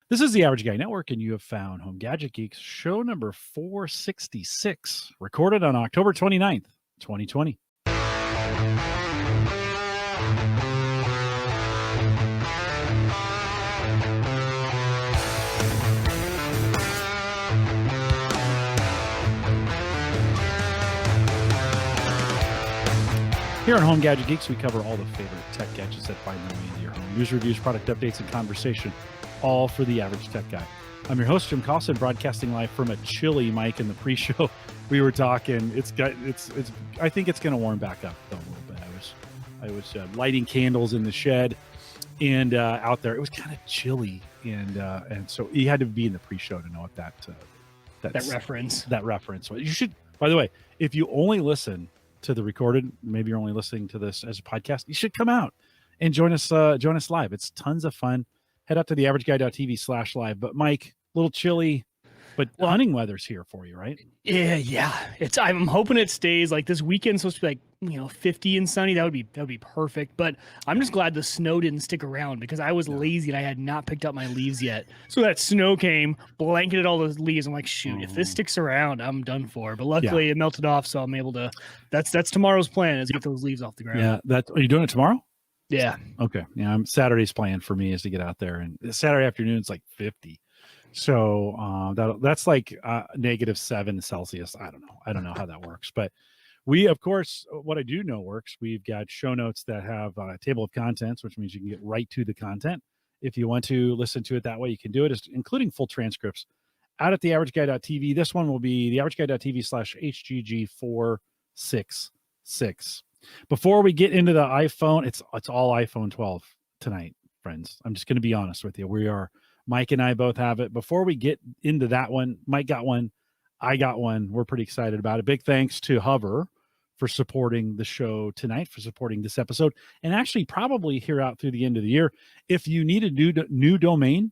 This is the Average Guy Network, and you have found Home Gadget Geeks, show number 466, recorded on October 29th, 2020. Here on Home Gadget Geeks, we cover all the favorite tech gadgets that find their way into your home. News, reviews, product updates, and conversation, all for the average tech guy. I'm your host, Jim Collison, broadcasting live from a chilly mic in the pre-show. We were talking. I think it's going to warm back up though, a little bit. I was lighting candles in the shed, and out there it was kind of chilly, and so you had to be in the pre-show to know what that reference. You should, by the way, if you only listen to the recorded, maybe you're only listening to this as a podcast, you should come out and join us live. It's tons of fun. Head out to theaverageguy.tv/live. But Mike, a little chilly, but hunting weather's here for you, right? Yeah. I'm hoping it stays like this weekend's supposed to be like 50 and sunny. That would be perfect. But I'm just glad the snow didn't stick around because I was lazy and I had not picked up my leaves yet. So that snow came, blanketed all those leaves. I'm like, shoot, if this sticks around, I'm done for. But luckily it melted off, so I'm able to. That's tomorrow's plan is get those leaves off the ground. Yeah, are you doing it tomorrow? Yeah. Okay. Yeah, Saturday's plan for me is to get out there, and Saturday afternoon it's like 50. So that's like -7 Celsius. I don't know how that works, but we, of course, what I do know works. We've got show notes that have a table of contents, which means you can get right to the content. If you want to listen to it that way, you can do it, including full transcripts out at theaverageguy.tv. This one will be theaverageguy.tv/HGG466. Before we get into the iPhone, it's all iPhone 12 tonight, friends. I'm just going to be honest with you. Mike and I both have it. Before we get into that one, Mike got one. I got one. We're pretty excited about it. Big thanks to Hover for supporting the show tonight, for supporting this episode, and actually probably here out through the end of the year. If you need a new domain,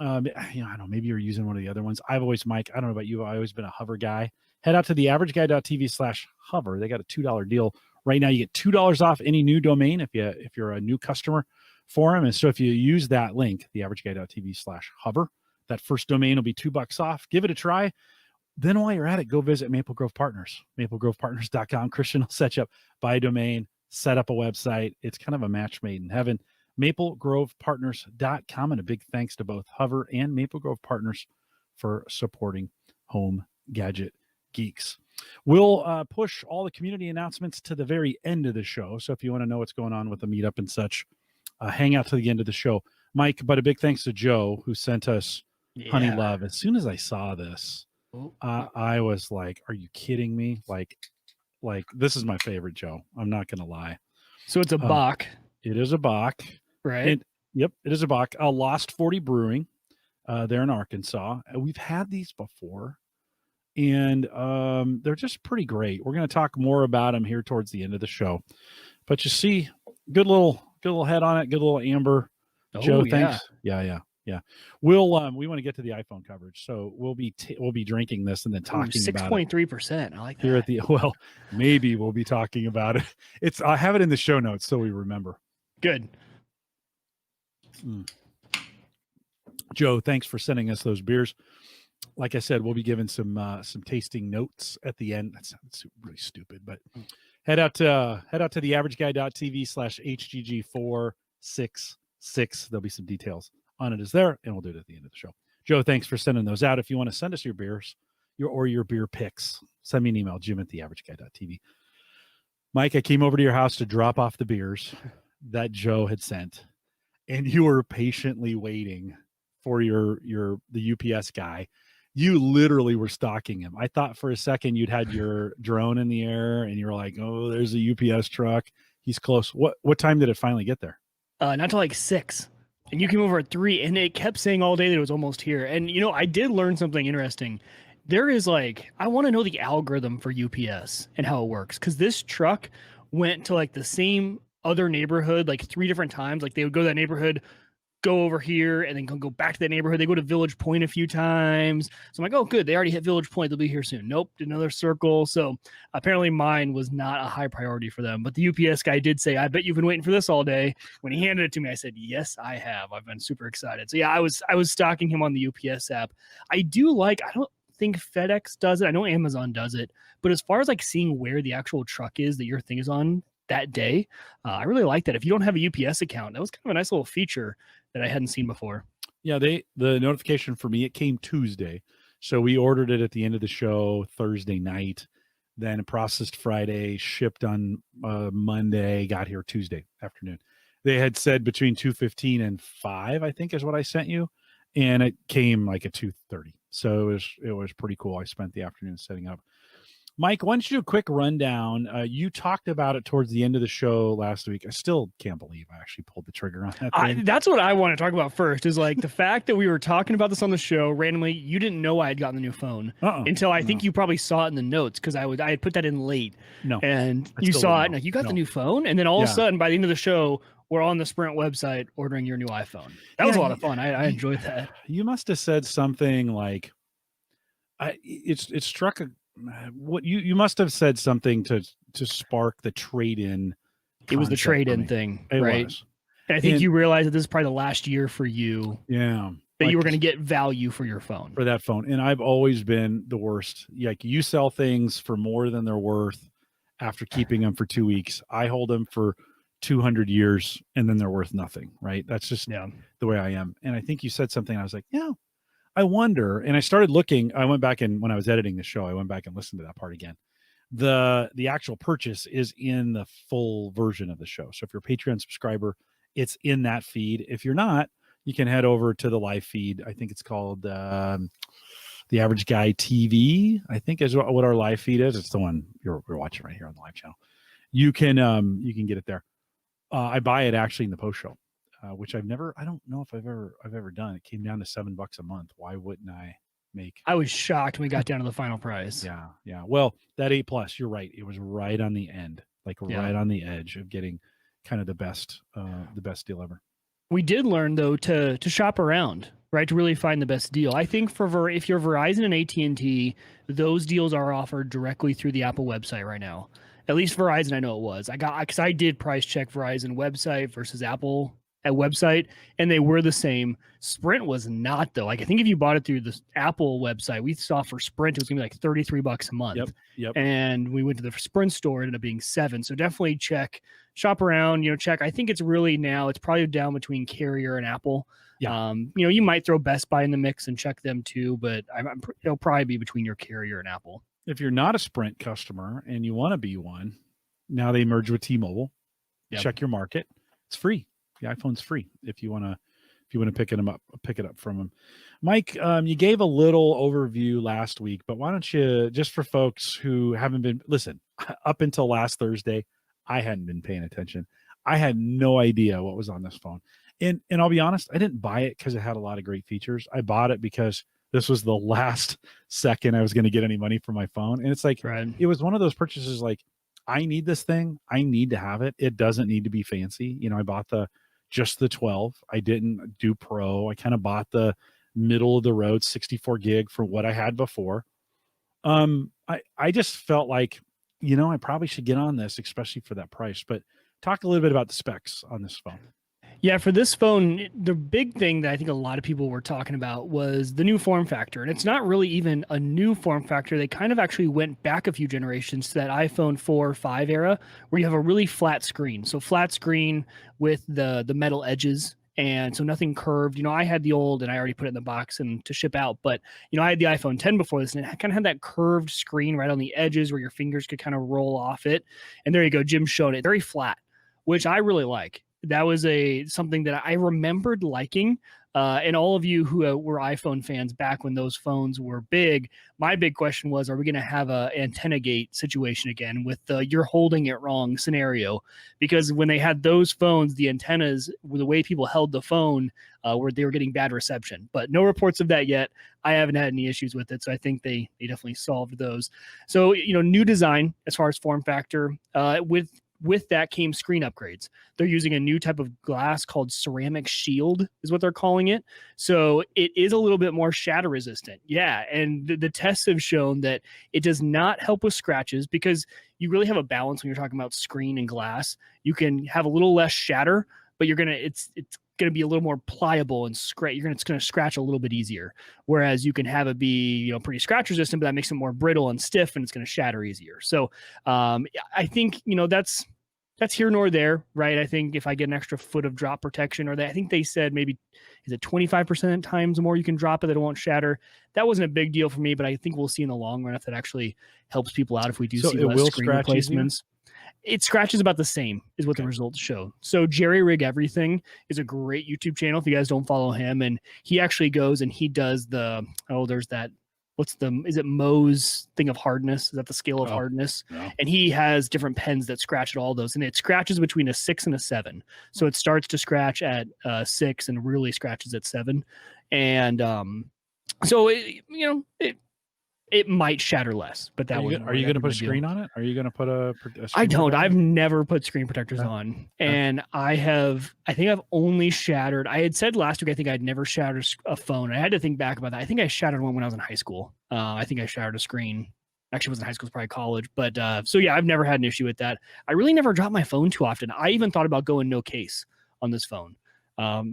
I don't know, maybe you're using one of the other ones. Mike, I don't know about you. I've always been a Hover guy. Head out to theaverageguy.tv/Hover. They got a $2 deal right now. You get $2 off any new domain if you're a new customer for them. And so if you use that link, theaverageguy.tv/Hover, that first domain will be $2 off. Give it a try. Then while you're at it, go visit Maple Grove Partners, maplegrovepartners.com. Christian will set you up, buy a domain, set up a website. It's kind of a match made in heaven. maplegrovepartners.com. And a big thanks to both Hover and Maple Grove Partners for supporting Home Gadget Geeks. We'll push all the community announcements to the very end of the show. So if you want to know what's going on with the meetup and such, hang out to the end of the show, Mike. But a big thanks to Joe, who sent us Honey Love. As soon as I saw this, I was like, are you kidding me? Like this is my favorite, Joe. I'm not going to lie. So it's a Bach. It is a Bach. Right? Yep, it is a Bach. Lost 40 Brewing there in Arkansas. We've had these before, and they're just pretty great. We're going to talk more about them here towards the end of the show. But you see, good little head on it, good little amber. Joe, thanks. Yeah. We want to get to the iPhone coverage, so we'll be drinking this and then talking about 6.3%. I like that. Here at maybe we'll be talking about it. I have it in the show notes so we remember. Good. Joe, thanks for sending us those beers. Like I said, we'll be giving some tasting notes at the end. That sounds really stupid, but head out to theaverageguy.tv/HGG466. There'll be some details on it there, and we'll do it at the end of the show. Joe, thanks for sending those out. If you want to send us your beers, your beer picks, send me an email, jim@theaverageguy.tv. Mike, I came over to your house to drop off the beers that Joe had sent, and you were patiently waiting for the UPS guy. You literally were stalking him. I thought for a second you'd had your drone in the air and you're like, oh, there's a UPS truck. He's close. What time did it finally get there? Not till like 6. And you came over at 3, and it kept saying all day that it was almost here. And, I did learn something interesting. There is I want to know the algorithm for UPS and how it works. Because this truck went to the same other neighborhood 3 different times. They would go to that neighborhood go over here and then go back to that neighborhood. They go to Village Point a few times. So I'm like, oh, good. They already hit Village Point. They'll be here soon. Nope. Did another circle. So apparently mine was not a high priority for them. But the UPS guy did say, I bet you've been waiting for this all day. When he handed it to me, I said, yes, I have. I've been super excited. So yeah, I was stalking him on the UPS app. I don't think FedEx does it. I know Amazon does it. But as far as like seeing where the actual truck is that your thing is on that day, I really like that. If you don't have a UPS account, that was kind of a nice little feature that I hadn't seen before. Yeah, the notification for me, it came Tuesday. So we ordered it at the end of the show Thursday night, then processed Friday, shipped on Monday, got here Tuesday afternoon. They had said between 2:15 and 5, I think is what I sent you, and it came like at 2:30. So it was pretty cool. I spent the afternoon setting up. Mike, why don't you do a quick rundown? You talked about it towards the end of the show last week. I still can't believe I actually pulled the trigger on that thing. That's what I want to talk about first, is like the fact that we were talking about this on the show randomly. You didn't know I had gotten the new phone until I think you probably saw it in the notes, because I had put that in late. No. And you saw it and like, you got the new phone? And then all of a sudden, by the end of the show, we're on the Sprint website ordering your new iPhone. That was a lot of fun. I enjoyed that. You must have said something like, it struck a... What you must have said something to spark the trade-in. It was the trade-in thing, right? Was. And I think you realized that this is probably the last year for you. Yeah. That you were going to get value for your phone. For that phone. And I've always been the worst. Like, you sell things for more than they're worth after keeping them for 2 weeks. I hold them for 200 years and then they're worth nothing, right? That's just the way I am. And I think you said something. I was like, yeah, I wonder. And I started looking. I went back, and when I was editing the show, I went back and listened to that part again. The actual purchase is in the full version of the show. So if you're a Patreon subscriber, it's in that feed. If you're not, you can head over to the live feed. I think it's called The Average Guy TV, I think is what our live feed is. It's the one we're watching right here on the live channel. You can get it there. I buy it actually in the post show. Which I don't know if I've ever done. It came down to $7 a month. Why wouldn't I make? I was shocked when we got down to the final price. Yeah. Well, that 8+, you're right. It was right on the end, right on the edge of getting kind of the best deal ever. We did learn though to shop around, right, to really find the best deal. I think if you're Verizon and AT&T, those deals are offered directly through the Apple website right now. At least Verizon, I know it was. Because I did price check Verizon website versus Apple at website, and they were the same. Sprint was not, though. Like, I think if you bought it through the Apple website, we saw for Sprint it was gonna be like $33 a month. Yep. And we went to the Sprint store, it ended up being $7. So definitely shop around, check. I think it's probably down between carrier and Apple. Yeah. You might throw Best Buy in the mix and check them too, but it'll probably be between your carrier and Apple. If you're not a Sprint customer and you want to be one, now they merge with T-Mobile. Check your market. It's free. The iPhone's free if you want to pick it up from them. Mike, you gave a little overview last week, but why don't you, just for folks who haven't been, listen, up until last Thursday, I hadn't been paying attention. I had no idea what was on this phone. And I'll be honest, I didn't buy it because it had a lot of great features. I bought it because this was the last second I was going to get any money for my phone. And it's like, It was one of those purchases like, I need this thing. I need to have it. It doesn't need to be fancy. I bought just the 12. I didn't do Pro. I kind of bought the middle of the road 64 gig for what I had before. I just felt like, I probably should get on this, especially for that price. But talk a little bit about the specs on this phone. Yeah, for this phone, the big thing that I think a lot of people were talking about was the new form factor. And it's not really even a new form factor. They kind of actually went back a few generations to that iPhone 4 or 5 era where you have a really flat screen. So flat screen with the metal edges. And so nothing curved. I had the old, and I already put it in the box and to ship out. But, I had the iPhone 10 before this, and it kind of had that curved screen right on the edges where your fingers could kind of roll off it. And there you go. Jim showed it. Very flat, which I really like. That was something that I remembered liking. And all of you who were iPhone fans back when those phones were big, my big question was, are we going to have a antenna gate situation again with the you're holding it wrong scenario? Because when they had those phones, the antennas, the way people held the phone, where they were getting bad reception. But no reports of that yet. I haven't had any issues with it. So I think they definitely solved those. So, new design as far as form factor with with that came screen upgrades. They're using a new type of glass called ceramic shield is what they're calling it. So it is a little bit more shatter resistant. Yeah. And the tests have shown that it does not help with scratches because you really have a balance when you're talking about screen and glass. You can have a little less shatter, but it's going to be a little more pliable and it's going to scratch a little bit easier. Whereas you can have it be, pretty scratch resistant, but that makes it more brittle and stiff and it's going to shatter easier. So I think, that's here nor there, right? I think if I get an extra foot of drop protection I think they said maybe, is it 25% times more you can drop it that it won't shatter? That wasn't a big deal for me, but I think we'll see in the long run if that actually helps people out if we do see less screen replacements. It scratches about the same is what the results show. So Jerry Rig Everything is a great YouTube channel if you guys don't follow him. And he actually goes and he does there's that, is it Mohs thing of hardness? Is that the scale of hardness? No. And he has different pens that scratch at all those. And it scratches between a 6 and a 7. So it starts to scratch at 6 and really scratches at 7. And so it might shatter less, but that are you going to put a screen on it? Are you going to put a screen? I don't. I've never put screen protectors on, and I think I've only shattered. I had said last week I think I'd never shattered a phone. I had to think back about that. I think I shattered one when I was in high school. I think I shattered a screen. Actually, it wasn't high school, it was probably college. But so yeah, I've never had an issue with that. I really never drop my phone too often. I even thought about going no case on this phone.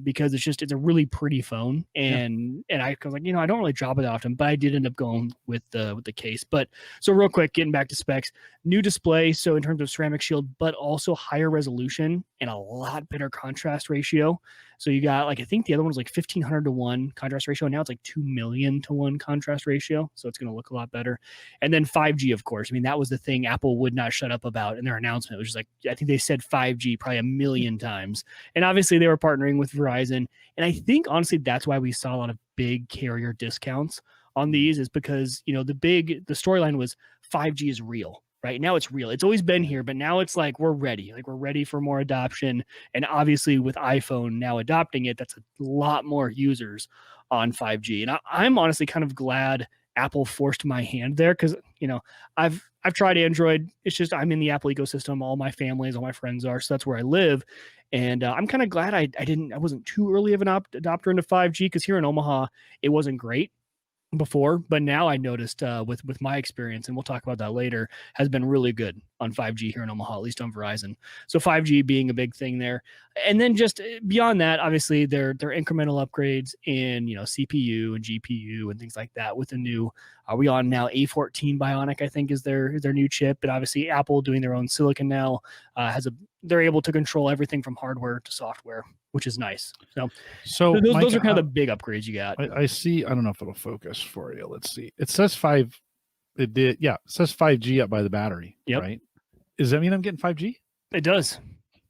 Because it's a really pretty phone and I was like, I don't really drop it often, but I did end up going with the case. But so real quick, getting back to specs, new display. So in terms of ceramic shield, but also higher resolution and a lot better contrast ratio. So you got I think the other one was 1,500 to 1 contrast ratio. And now it's 2 million to 1 contrast ratio. So it's going to look a lot better. And then 5G, of course. I mean, that was the thing Apple would not shut up about in their announcement. It was just I think they said 5G probably a million times. And obviously they were partnering with Verizon. And I think honestly, that's why we saw a lot of big carrier discounts on these is because, the storyline was 5G is real. Right now it's real. It's always been here, but now it's we're ready. We're ready for more adoption. And obviously with iPhone now adopting it, that's a lot more users on 5G. And I'm honestly kind of glad Apple forced my hand there because, I've tried Android. It's just I'm in the Apple ecosystem. All my families, all my friends are. So that's where I live. And I'm kind of glad I wasn't too early of an adopter into 5G because here in Omaha, it wasn't great before, but now I noticed with my experience, and we'll talk about that later, has been really good on 5G here in Omaha, at least on Verizon. So 5G being a big thing there. And then just beyond that, obviously they're incremental upgrades in, CPU and GPU and things like that with the new, are we on now A14 Bionic, I think is their new chip. But obviously Apple doing their own silicon now they're able to control everything from hardware to software, which is nice. So those are kind of the big upgrades you got. I see. I don't know if it'll focus for you. Let's see. It says 5. It did. Yeah. It says 5G up by the battery. Yep. Right. Does that mean I'm getting 5G? It does.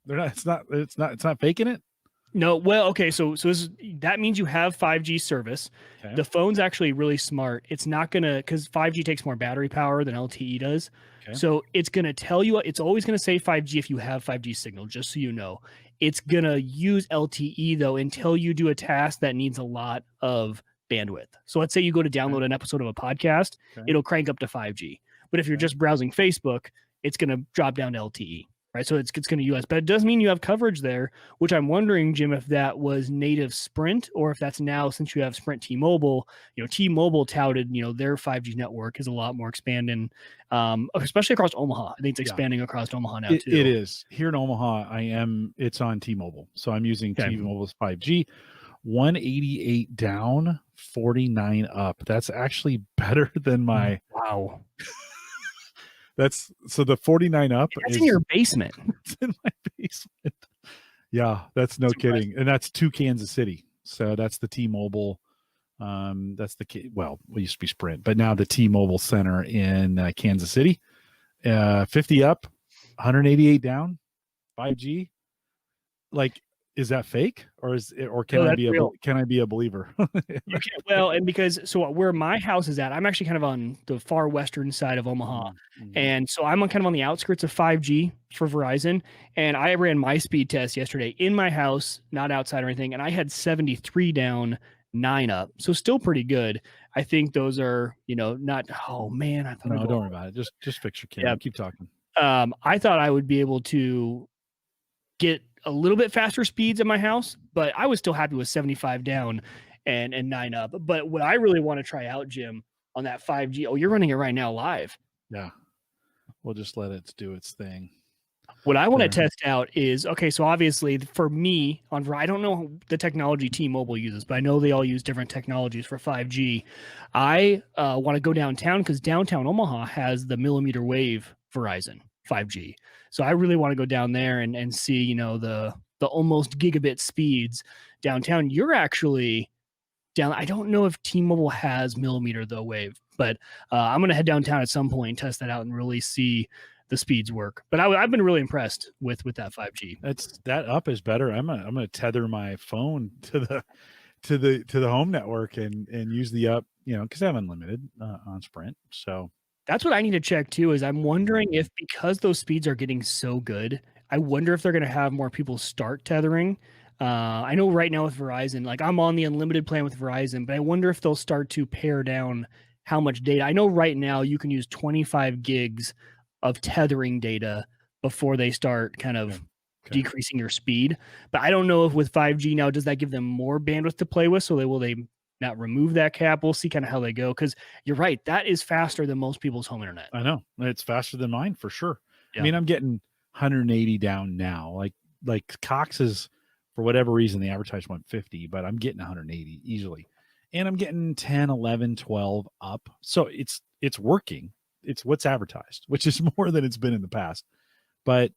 They're not. It's not faking it. No. Well, okay. So that means you have 5G service. Okay. The phone's actually really smart. It's not because 5G takes more battery power than LTE does. Okay. So it's going to tell you, it's always going to say 5G if you have 5G signal, just so you know. It's going to use LTE, though, until you do a task that needs a lot of bandwidth. So let's say you go to download an episode of a podcast, it'll crank up to 5G. But if you're just browsing Facebook, it's going to drop down to LTE. Right, so it's going to US, but it does mean you have coverage there, which I'm wondering, Jim, if that was native Sprint or if that's now since you have Sprint T-Mobile. T-Mobile touted, their 5G network is a lot more expanding, especially across Omaha. I think it's expanding across Omaha now too. It is here in Omaha. It's on T-Mobile, so I'm using T-Mobile's 5G. 188 down, 49 up. That's actually better than my wow. That's so the 49 up. That's in your basement. It's in my basement. Yeah, that's no kidding. And that's to Kansas City. So that's the T-Mobile. That's we used to be Sprint, but now the T-Mobile Center in Kansas City. 50 up, 188 down, 5G. Is that fake or can I be a believer? Well, and because where my house is at, I'm actually kind of on the far western side of Omaha. Mm-hmm. And so I'm kind of on the outskirts of 5G for Verizon. And I ran my speed test yesterday in my house, not outside or anything. And I had 73 down, 9 up. So still pretty good. I think those are, not, oh man. No, don't worry about it. Just fix your camera. Yeah. Keep talking. I thought I would be able to get a little bit faster speeds at my house, but I was still happy with 75 down and 9 up. But what I really want to try out, Jim, on that 5G, oh, you're running it right now live. Yeah. We'll just let it do its thing. What I want to test out is, okay, so obviously for me, I don't know the technology T-Mobile uses, but I know they all use different technologies for 5G. I want to go downtown because downtown Omaha has the millimeter wave Verizon 5G. So I really want to go down there and see, you know, the almost gigabit speeds downtown. You're actually down. I don't know if T-Mobile has millimeter though wave, but I'm going to head downtown at some point, test that out, and really see the speeds work. But I've been really impressed with that 5G. That up is better. I'm gonna tether my phone to the home network and use the up, you know, because I have unlimited on Sprint. So that's what I need to check too. Is I'm wondering if, because those speeds are getting so good, I wonder if they're going to have more people start tethering. I know right now with Verizon, like I'm on the unlimited plan with Verizon, but I wonder if they'll start to pare down how much data. I know right now you can use 25 gigs of tethering data before they start kind of decreasing your speed. But I don't know if with 5G now, does that give them more bandwidth to play with? So will they not remove that cap? We'll see kind of how they go. Because you're right, that is faster than most people's home internet. I know it's faster than mine for sure. Yeah. I mean, I'm getting 180 down now. Like Cox's, for whatever reason, the advertised 150, but I'm getting 180 easily. And I'm getting 10, 11, 12 up. So it's working. It's what's advertised, which is more than it's been in the past. But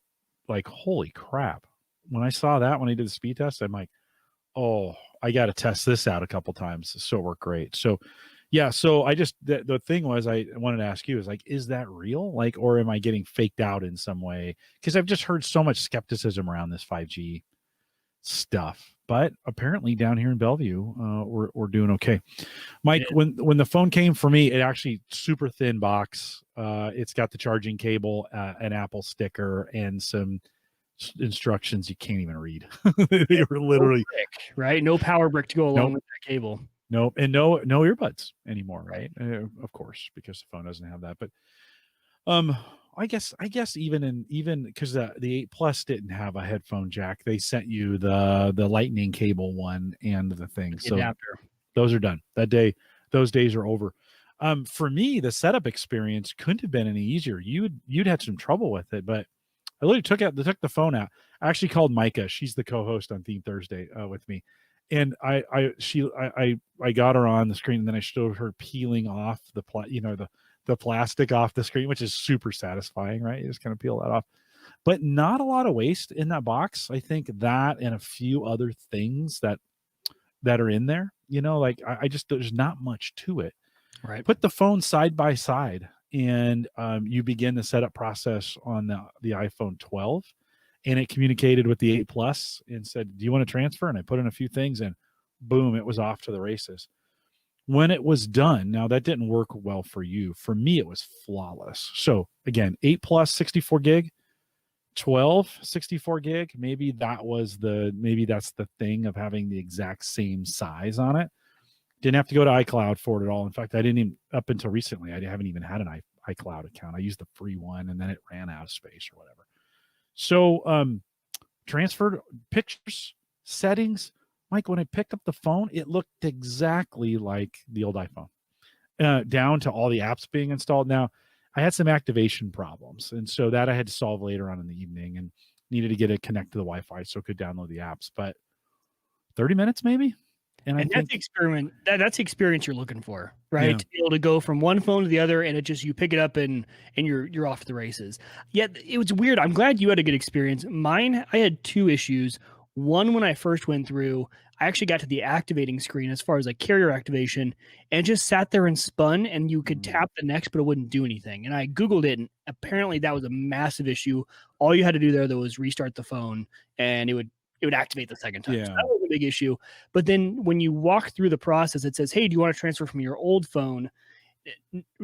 like, holy crap. When I saw that, when I did the speed test, I'm like, oh, I got to test this out a couple times. So it worked great. So yeah. So I just, the thing was, I wanted to ask you is like, is that real? Like, or am I getting faked out in some way? Because I've just heard so much skepticism around this 5G stuff. But apparently down here in Bellevue, we're doing okay. Mike, when the phone came for me, it actually super thin box. It's got the charging cable, an Apple sticker, and some instructions you can't even read. They were literally right. No power brick to go along with that cable. Nope, and no earbuds anymore, right? Of course, because the phone doesn't have that. But I guess even because the 8 Plus didn't have a headphone jack, they sent you the lightning cable one and the thing. So adapter. Those are done. Those days are over. For me, the setup experience couldn't have been any easier. You'd had some trouble with it, but I literally took the phone out. I actually called Micah. She's the co-host on Theme Thursday with me. And I got her on the screen, and then I showed her peeling off the plastic off the screen, which is super satisfying, right? You just kind of peel that off, but not a lot of waste in that box. I think that and a few other things that are in there, like I just, there's not much to it. Right. Put the phone side by side and you begin the setup process on the iPhone 12, and it communicated with the 8 Plus and said, do you want to transfer? And I put in a few things and boom, it was off to the races. When it was done, now that didn't work well for you. For me, it was flawless. So again, 8 Plus 64 gig, 12 64 gig. Maybe that's the thing of having the exact same size on it. Didn't have to go to iCloud for it at all. In fact, I didn't even, up until recently, I haven't even had an iCloud account. I used the free one, and then it ran out of space or whatever. So transferred pictures, settings. Mike, when I picked up the phone, it looked exactly like the old iPhone, down to all the apps being installed. Now, I had some activation problems, and so that I had to solve later on in the evening, and needed to get it connected to the Wi-Fi so I could download the apps. But 30 minutes maybe? And that's the experiment. That's the experience you're looking for, right? Yeah. To be able to go from one phone to the other, and it just, you pick it up and you're off to the races. Yet it was weird. I'm glad you had a good experience. Mine, I had two issues. One, when I first went through, I actually got to the activating screen as far as like carrier activation, and just sat there and spun, and you could tap the next, but it wouldn't do anything. And I Googled it, and apparently that was a massive issue. All you had to do there, though, was restart the phone, and it would activate the second time. Yeah. So that was a big issue. But then when you walk through the process, it says, hey, do you want to transfer from your old phone?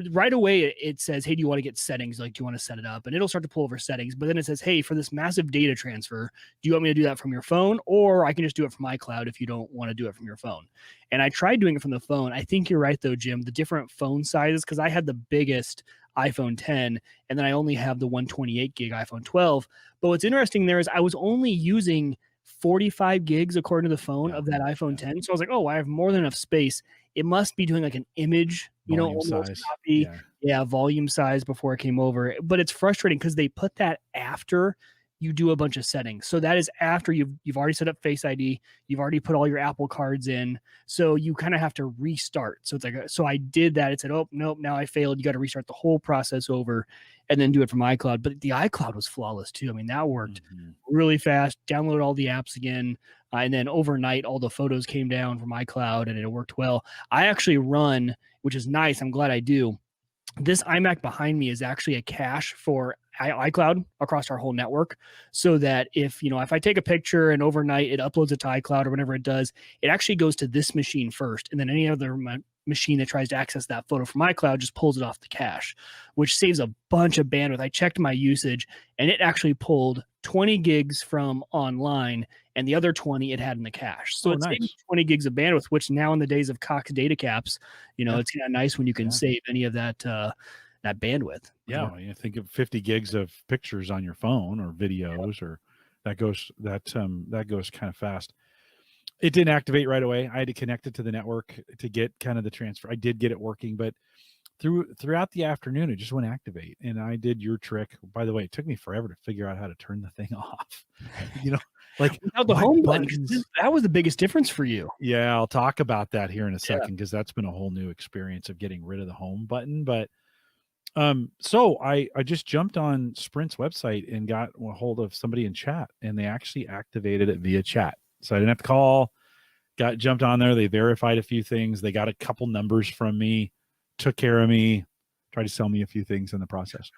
Right away, it says, hey, do you want to get settings? Like, do you want to set it up? And it'll start to pull over settings. But then it says, hey, for this massive data transfer, do you want me to do that from your phone? Or I can just do it from iCloud if you don't want to do it from your phone. And I tried doing it from the phone. I think you're right, though, Jim. The different phone sizes, because I had the biggest iPhone 10, and then I only have the 128 gig iPhone 12. But what's interesting there is I was only using 45 gigs according to the phone Yeah, of that iPhone yeah. 10. So I was like, oh, I have more than enough space. It must be doing like an image, Volume almost size. copy. Yeah. Yeah, volume size before it came over. But it's frustrating because they put that after you do a bunch of settings. So that is after you've already set up Face ID, you've already put all your Apple cards in. So you kind of have to restart. So it's like, so I did that. It said, oh, nope, now I failed. You got to restart the whole process over and then do it from iCloud. But the iCloud was flawless too. I mean, that worked really fast. Download all the apps again. And then overnight, all the photos came down from iCloud and it worked well. I actually run, which is nice. I'm glad I do. This iMac behind me is actually a cache for iCloud across our whole network, so that if I take a picture and overnight it uploads it to iCloud or whatever it does, it actually goes to this machine first, and then any other machine that tries to access that photo from iCloud just pulls it off the cache, which saves a bunch of bandwidth. I checked my usage, and it actually pulled 20 gigs from online, and the other 20 it had in the cache. So it's nice. 20 gigs of bandwidth, which now in the days of Cox data caps, it's kind of nice when you can save any of that that bandwidth. Yeah, you think of 50 gigs of pictures on your phone or videos, or that goes kind of fast. It didn't activate right away. I had to connect it to the network to get kind of the transfer. I did get it working, but throughout the afternoon, it just wouldn't activate. And I did your trick. By the way, it took me forever to figure out how to turn the thing off. Like without the home button, that was the biggest difference for you. Yeah, I'll talk about that here in a second, because that's been a whole new experience of getting rid of the home button. But so I just jumped on Sprint's website and got a hold of somebody in chat, and they actually activated it via chat. So I didn't have to call. Jumped on there. They verified a few things. They got a couple numbers from me, took care of me, tried to sell me a few things in the process.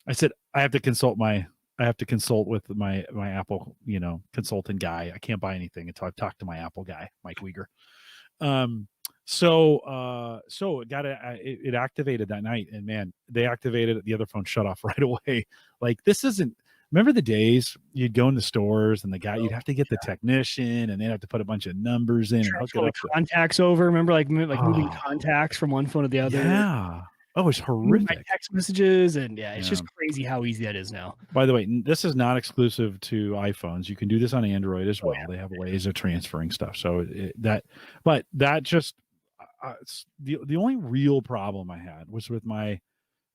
I said, I have to consult with my Apple, consultant guy. I can't buy anything until I've talked to my Apple guy, Mike Wieger. So it activated that night, and man, they activated it. The other phone shut off right away. Like, this isn't, remember the days you'd go in the stores and you'd have to get the technician, and they'd have to put a bunch of numbers in and hook it up. Contacts over. Remember, like moving contacts from one phone to the other. Yeah. Oh, it's horrific. My text messages, and it's just crazy how easy that is now. By the way, this is not exclusive to iPhones. You can do this on Android as well. They have ways of transferring stuff. So the only real problem I had was with my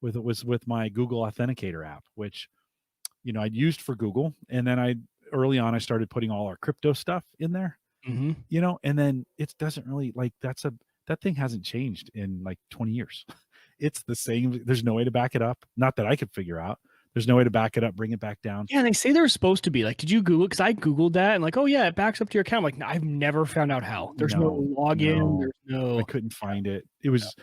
Google Authenticator app, which I'd used for Google, and then early on I started putting all our crypto stuff in there. And then it doesn't really, like, that thing hasn't changed in like 20 years. It's the same. There's no way to back it up. Not that I could figure out. There's no way to back it up, bring it back down. Yeah, they say they're supposed to be. Like, did you Google it? Because I Googled that, and like, oh yeah, it backs up to your account. I'm like, I've never found out how. There's no login. There's no. I couldn't find it. It was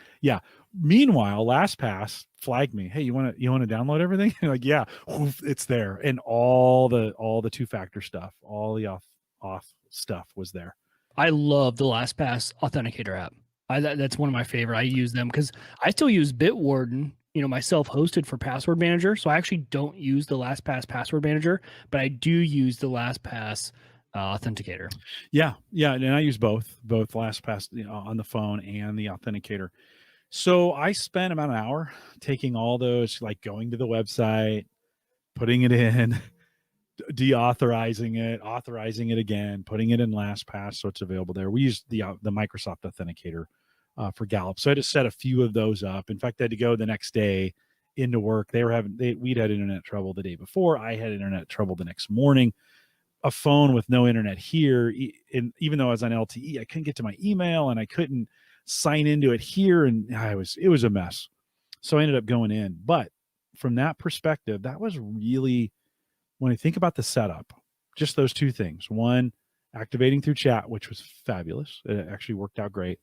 Meanwhile, LastPass flagged me. Hey, you want to download everything? Like, yeah, it's there, and all the two-factor stuff, all the auth stuff was there. I love the LastPass Authenticator app. That's one of my favorite. I use them because I still use Bitwarden, my self-hosted for password manager. So I actually don't use the LastPass password manager, but I do use the LastPass Authenticator. Yeah. And I use both LastPass on the phone and the Authenticator. So I spent about an hour taking all those, like going to the website, putting it in, deauthorizing it, authorizing it again, putting it in LastPass so it's available there. We use the Microsoft Authenticator for Gallup, so I had to set a few of those up. In fact, I had to go the next day into work. We'd had internet trouble the day before. I had internet trouble the next morning. A phone with no internet here, and even though I was on LTE, I couldn't get to my email and I couldn't sign into it here, and it was a mess. So I ended up going in. But from that perspective, that was really, when I think about the setup, just those two things. One, activating through chat, which was fabulous. It actually worked out great.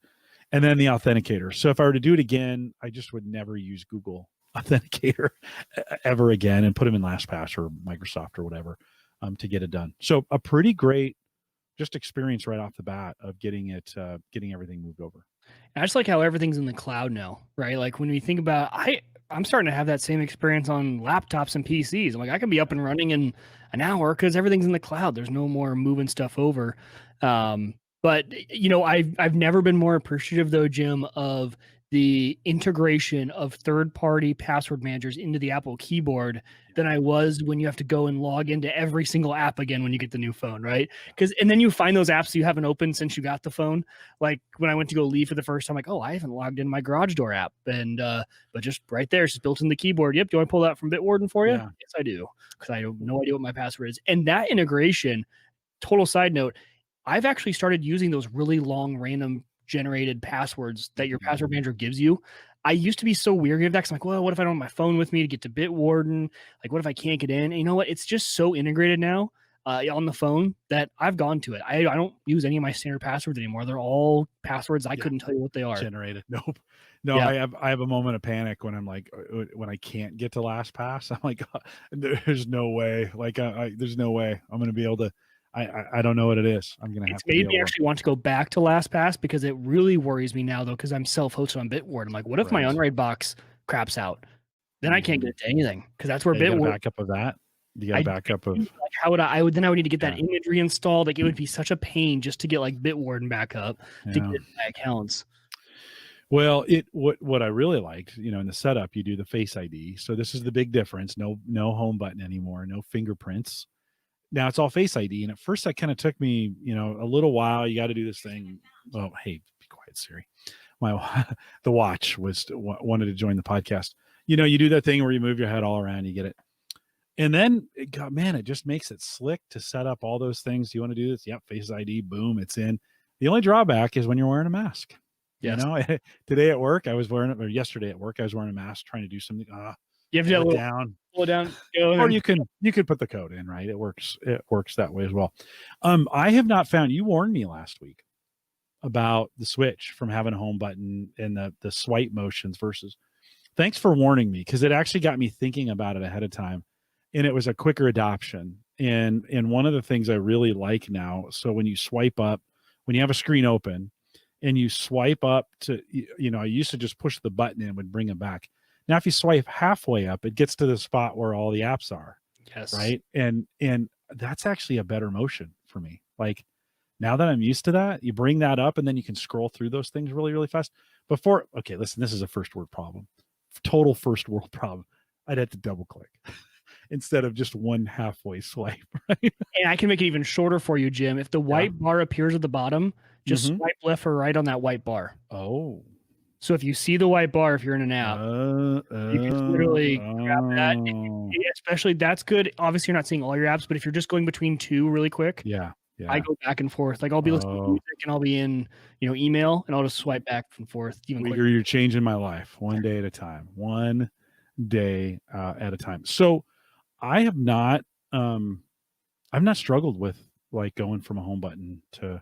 And then the Authenticator. So if I were to do it again, I just would never use Google Authenticator ever again and put them in LastPass or Microsoft or whatever to get it done. So a pretty great just experience right off the bat of getting everything moved over. I just like how everything's in the cloud now, right? Like when we think about, I'm starting to have that same experience on laptops and PCs. I'm like, I can be up and running in an hour because everything's in the cloud. There's no more moving stuff over. But I've never been more appreciative though, Jim, of the integration of third-party password managers into the Apple keyboard than I was when you have to go and log into every single app again when you get the new phone, right? And then you find those apps you haven't opened since you got the phone. Like when I went to go leave for the first time, like, oh, I haven't logged in my garage door app, and but just right there, it's just built in the keyboard. Yep, do you want to pull that from Bitwarden for you? Yeah. Yes, I do, because I have no idea what my password is. And that integration, total side note, I've actually started using those really long random generated passwords that your password manager gives you. I used to be so weary of that because I'm like, well, what if I don't have my phone with me to get to Bitwarden? Like, what if I can't get in? And you know what? It's just so integrated now on the phone that I've gone to it. I don't use any of my standard passwords anymore. They're all passwords. I couldn't tell you what they are. Generated. Nope. No, Yeah. I have a moment of panic when I'm like, when I can't get to LastPass. I'm like, there's no way. Like, there's no way I'm going to be able to. I don't know what it is. I'm gonna have to. Made me actually want to go back to LastPass because it really worries me now, though, because I'm self-hosted on Bitwarden. I'm like, what if my Unraid box craps out? Then I can't get to anything because that's where Bitwarden. Backup of that. You got a backup of. Like, how would I would need to get that image reinstalled. Like, it would be such a pain just to get like Bitwarden back up to get my accounts. Well, what I really liked, in the setup, you do the Face ID. So this is the big difference. No home button anymore. No fingerprints. Now it's all Face ID. And at first that kind of took me, a little while. You got to do this thing. Oh, hey, be quiet, Siri. The watch wanted to join the podcast. You do that thing where you move your head all around, you get it. And then it just makes it slick to set up all those things. You want to do this? Yep. Face ID. Boom. It's in. The only drawback is when you're wearing a mask. Yes. Today at work, I was wearing it, or yesterday at work, I was wearing a mask trying to do something. You have to pull it down, or you could put the code in, right? It works that way as well. I have not found, you warned me last week about the switch from having a home button and the swipe motions versus. Thanks for warning me, because it actually got me thinking about it ahead of time, and it was a quicker adoption. And one of the things I really like now, so when you swipe up, when you have a screen open and you swipe up to, I used to just push the button and it would bring them back. Now, if you swipe halfway up, it gets to the spot where all the apps are. Yes. Right. And that's actually a better motion for me. Like, now that I'm used to that, you bring that up and then you can scroll through those things really, really fast. Okay, listen, this is a first world problem. Total first world problem. I'd have to double click instead of just one halfway swipe. Right. And I can make it even shorter for you, Jim. If the white bar appears at the bottom, just swipe left or right on that white bar. Oh. So if you see the white bar, if you're in an app, you can literally grab that. Especially, that's good. Obviously, you're not seeing all your apps, but if you're just going between two really quick, I go back and forth. Like, I'll be listening to music and I'll be in, email, and I'll just swipe back and forth. Wieger, you're changing my life one day at a time. One day at a time. So I have not, I've not struggled with like going from a home button to a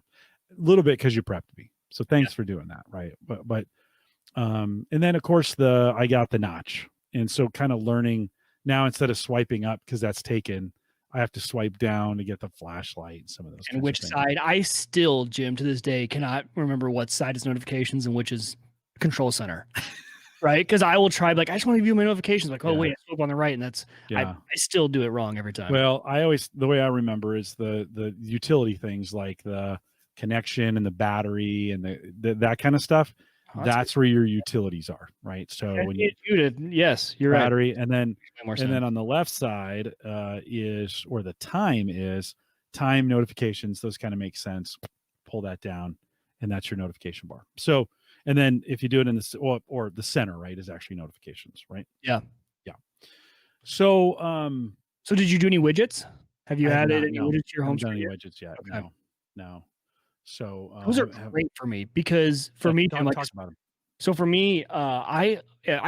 little bit, because you prepped me. So thanks for doing that. Right. But and then of course I got the notch. And so kind of learning now, instead of swiping up, because that's taken, I have to swipe down to get the flashlight and some of those. And which side? I still, Jim, to this day, cannot remember what side is notifications and which is control center. Right? Because I will try, like, I just want to view my notifications. Like, oh, wait, I swipe on the right. And that's, I still do it wrong every time. Well, the way I remember is the utility things, like the connection and the battery and that kind of stuff. That's where your utilities are, right? So when yes, you're battery, right. And then on the left side is, or the time notifications. Those kind of make sense. Pull that down, and that's your notification bar. So, and then if you do it in the or the center, right, is actually notifications, right? Yeah. So, so did you do any widgets? Have you added any widgets to your home screen? I haven't done any widgets yet. Okay. No. So those are great for me, because for me, talk about them. So for me, I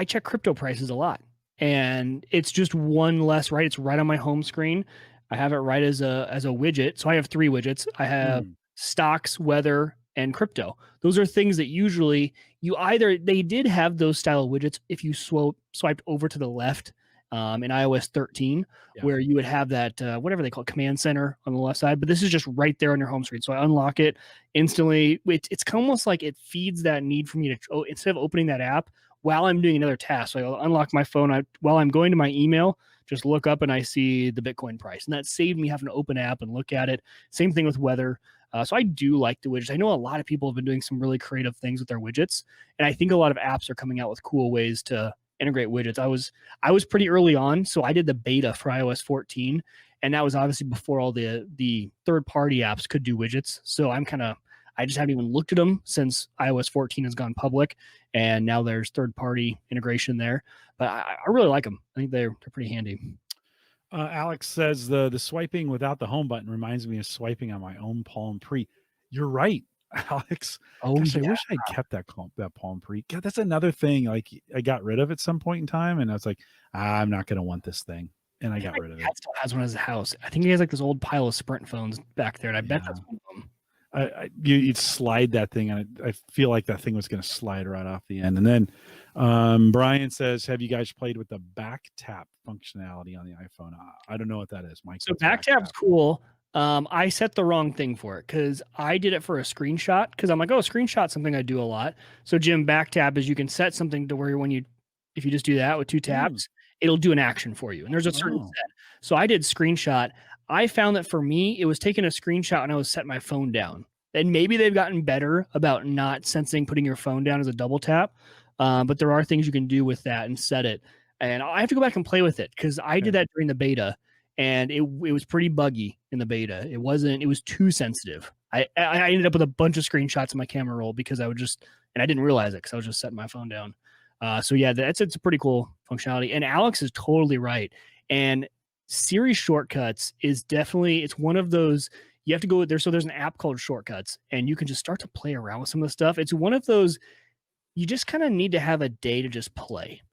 check crypto prices a lot, and it's just one less, right? It's right on my home screen. I have it right as a widget. So I have 3 widgets. I have stocks, weather, and crypto. Those are things that usually they did have those style of widgets if you swiped over to the left in iOS 13, where you would have that, whatever they call it, command center on the left side. But this is just right there on your home screen. So I unlock it instantly. It's almost like it feeds that need for me to, instead of opening that app while I'm doing another task. So I'll unlock my phone while I'm going to my email, just look up and I see the Bitcoin price. And that saved me having to open app and look at it. Same thing with weather. So I do like the widgets. I know a lot of people have been doing some really creative things with their widgets, and I think a lot of apps are coming out with cool ways to integrate widgets. I was pretty early on, so I did the beta for iOS 14, and that was obviously before all the third party apps could do widgets. So I just haven't even looked at them since iOS 14 has gone public, and now there's third party integration there. But I really like them. I think they're pretty handy. Alex says the swiping without the home button reminds me of swiping on my own Palm Pre. You're right, Alex. Oh, Gosh, yeah. I wish I'd kept that Palm Pre. God, that's another thing. Like I got rid of it some point in time, and I was like, I'm not going to want this thing, and I got rid of it. Dad still has one at his house. I think he has like this old pile of Sprint phones back there, and I bet that's one of them. You'd slide that thing, and I feel like that thing was going to slide right off the end. And then Brian says, have you guys played with the back tap functionality on the iPhone? I don't know what that is, Mike. So back tap's cool. I set the wrong thing for it because I did it for a screenshot because I'm like, oh, screenshot something I do a lot. So Jim, back tap is you can set something to where if you just do that with 2 taps, it'll do an action for you. And there's a certain set. So I did screenshot. I found that for me, it was taking a screenshot and I was setting my phone down. And maybe they've gotten better about not sensing putting your phone down as a double tap. But there are things you can do with that and set it. And I have to go back and play with it because I did that during the beta, and it was pretty buggy in the beta. It was too sensitive. I ended up with a bunch of screenshots in my camera roll because I didn't realize it because I was just setting my phone down. So yeah, it's a pretty cool functionality. And Alex is totally right. And Siri shortcuts is definitely, it's one of those, you have to go there. So there's an app called Shortcuts, and you can just start to play around with some of the stuff. It's one of those, you just kind of need to have a day to just play.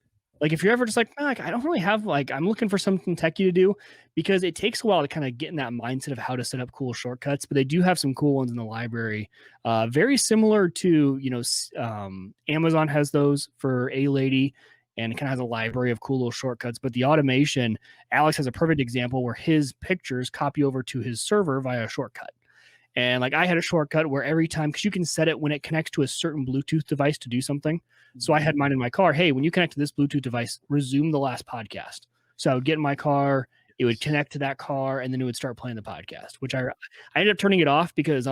Like if you're ever just like, I don't really have, I'm looking for something techy to do, because it takes a while to kind of get in that mindset of how to set up cool shortcuts, but they do have some cool ones in the library. Very similar to, Amazon has those for A-Lady, and it kind of has a library of cool little shortcuts. But the automation, Alex has a perfect example where his pictures copy over to his server via a shortcut. And I had a shortcut where every time, because you can set it when it connects to a certain Bluetooth device to do something. So I had mine in my car. Hey, when you connect to this Bluetooth device, resume the last podcast. So I would get in my car, it would connect to that car, and then it would start playing the podcast, which I ended up turning it off because